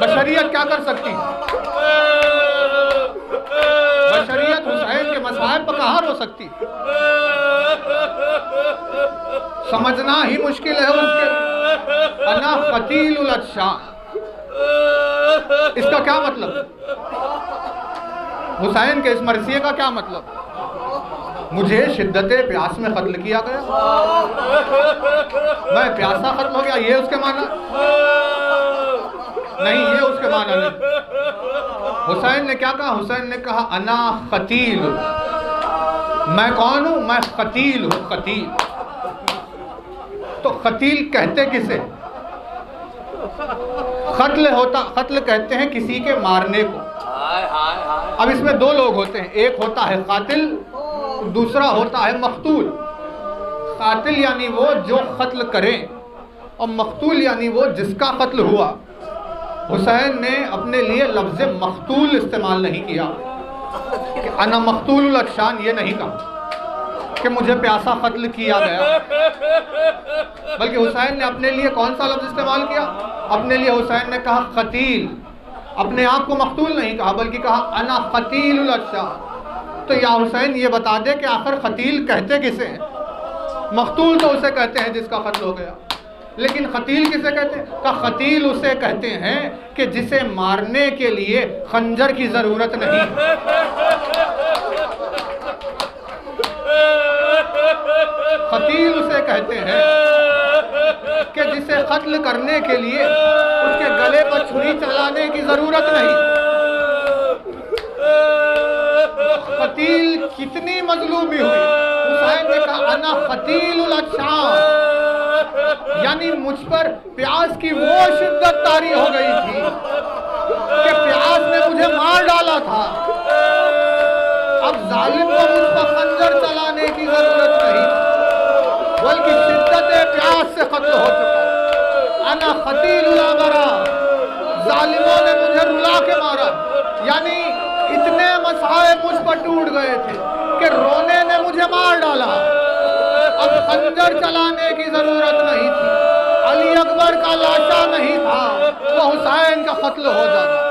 बशरियत क्या कर सकती? बशरियत हुसैन के मसाइब पर कहाँ रो सकती? समझना ही मुश्किल है उसके अना कतीलुल अत्शान, इसका क्या मतलब? हुसैन के इस मरसिये का क्या मतलब? मुझे शिद्दत प्यास में कत्ल किया गया, मैं प्यासा कत्ल हो गया, ये उसके माना नहीं, ये उसके माना नहीं। हुसैन ने क्या कहा? हुसैन ने कहा अना कतील, मैं कौन हूं? मैं कतील हूं। कतील, तो कतील कहते किसे? कत्ल कहते हैं किसी के मारने को। अब इसमें दो लोग होते हैं, एक होता है कातिल, दूसरा होता है मकतूल। कातिल यानी वो जो कत्ल करे, और मकतूल यानी वो जिसका कत्ल हुआ। हुसैन ने अपने लिए लफ्ज़ मकतूल इस्तेमाल नहीं किया कि अना मकतूलुल अत्शान, ये नहीं कहा कि मुझे प्यासा कत्ल किया गया, बल्कि हुसैन ने अपने लिए कौन सा लफ्ज़ इस्तेमाल किया? अपने लिए हुसैन ने कहा कतील, अपने आप को मकतूल नहीं कहा, बल्कि कहा अना कतीलुल अत्शान। तो या हुसैन ये बता दे कि आखिर कतील कहते किसे हैं? मकतूल तो उसे कहते हैं जिसका कत्ल हो गया, लेकिन कतील किसे कहते हैं? का कतील उसे कहते हैं कि जिसे मारने के लिए खंजर की जरूरत नहीं। कतील उसे कहते हैं कि जिसे कत्ल करने के लिए उसके गले पर छुरी चलाने की जरूरत नहीं। कतील कितनी मजलूमी हुई। हुसैन ने कहा अना कतीलुल अत्शान, यानी मुझ पर प्यास की वो शिद्दत तारी हो गई थी कि प्यास ने मुझे मार डाला था। अब जालिम को मुझ पर खंजर चलाने की जरूरत नहीं, बल्कि शिद्दत प्यास से कत्ल हो चुका। अना कतीलुल अबरा, जालिमों ने मुझे रुला के मारा, यानी इतने मसाइब मुझ पर टूट गए थे कि रोने ने मुझे मार डाला। अब खंजर चलाने की जरूरत नहीं थी, अली अकबर का लाशा नहीं था, वो हुसैन का कत्ल हो जाता।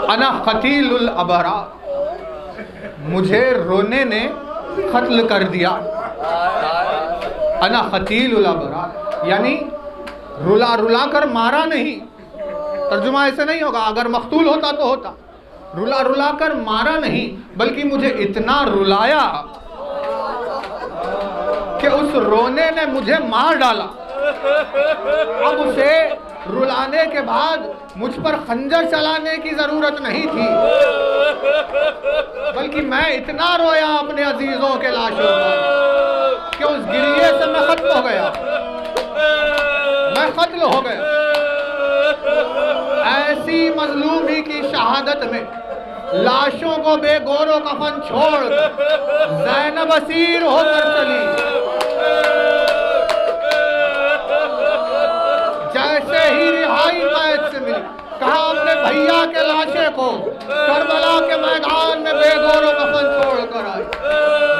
अना कतीलुल अबरा, मुझे रोने ने कत्ल कर दिया। अना कतीलुल अबरा, यानी रुला रुला कर मारा नहीं। तर्जुमा ऐसे नहीं होगा, अगर मकतूल होता तो होता। रुला रुला कर मारा नहीं, बल्कि मुझे इतना रुलाया कि उस रोने ने मुझे मार डाला। अब उसे रुलाने के बाद मुझ पर खंजर चलाने की जरूरत नहीं थी, बल्कि मैं इतना रोया अपने अजीजों के लाशों पर कि उस गिरिए से मैं खत्म हो गया, मैं कत्ल हो गया। ऐसी मजलूमी की शहादत में लाशों को बेगोरो कफन छोड़ ज़ैनब असीर होकर चली। जैसे ही रिहाई कैद से मिली, कहा अपने भैया के लाशे को करबला के मैदान में बेगोरो कफन छोड़ कर आई,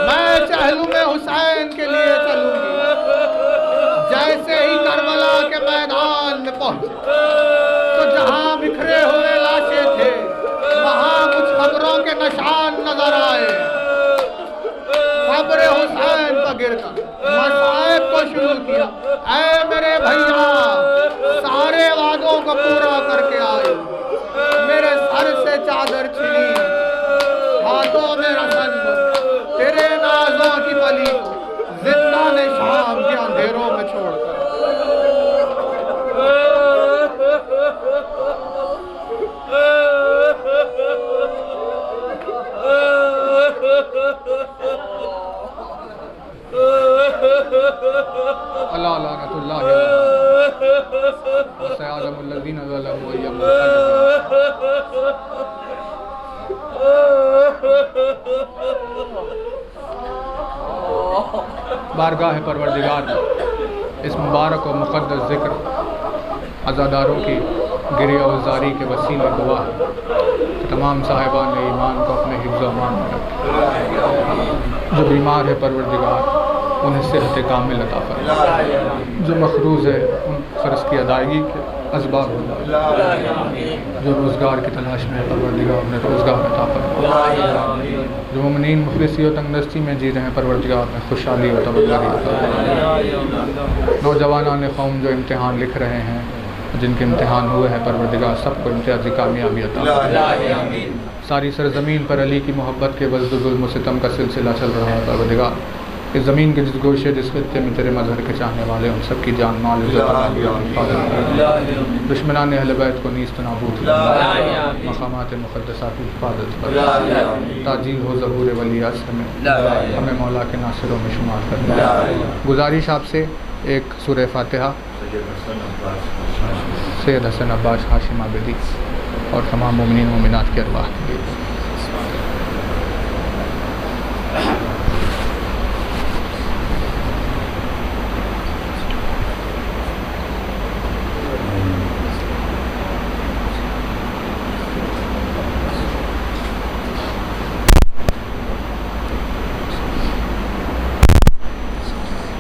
मैं चहलुम हुसैन के लिए चलूंगी। जैसे ही करबला के मैदान में पहुंचे तो जहां बिखरे हुए लाशे थे, वहां कुछ खबरों के निशान नजर आए। खबरे हुसैन पर गिरकर मसाइब को शुरू किया। ऐ मेरे भैया, सारे वादों को पूरा करके आए, मेरे सर से चादर छिनी, हाथों में रसन, तेरे नाज़ों की बलि को जिंदा ने शाम के अंधेरों में छोड़कर। अल्लाह लानतुल्लाह सयाज़मुल्लज़ीन ज़लमू बारगाह परवरदिगार इस मुबारक और मुक़द्दस ज़िक्र अज़ादारों की गिरिया उज़ारी के वसीले दुआ है कि तमाम साहिबान ईमान को अपने हिफ्ज़ व अमान में रखें। जो बीमार है परवरदिगार उन्हें सेहत कामिल अता फरमा। जो मखरूज़ है उन क़र्ज़ की अदायगी के असबाब बना। जो रोज़गार की तलाश में है परवरदिगार उन्हें रोज़गार अता फरमा। जो मुमिनीन मुखलिसी और तंगदस्ती में जी रहे हैं परवरदिगार उन्हें खुशहाली और तबल्लुगी अता फरमा। नौजवानान कौम जो इम्तिहान लिख रहे हैं, जिनके इम्तिहान हुए हैं परवरदिगार सबको इम्तियाज़ी कामयाबी अता फरमा। सारी सरज़मीन पर अली की मोहब्बत के वज़्द ज़ुल्म सितम का सिलसिला चल रहा है परवरदिगार। इस ज़मीन के जिस गोशे जिस खित्ते में तेरे मज़हर के चाहने वाले उन सब की जान माल दुश्मनान अहले बैत को नीस्त नाबूद मकामात मुक़द्दसात की हिफाज़त कर। ताजील हो ज़हूर वली असर में हमें मौला के नासिरों में शुमार कर। गुजारिश आपसे एक सूरह फ़ातिहा सैयद हसन अब्बास हाशिम आबिदी और तमाम मोमिनीन मोमिनात के अरवाह के लिए।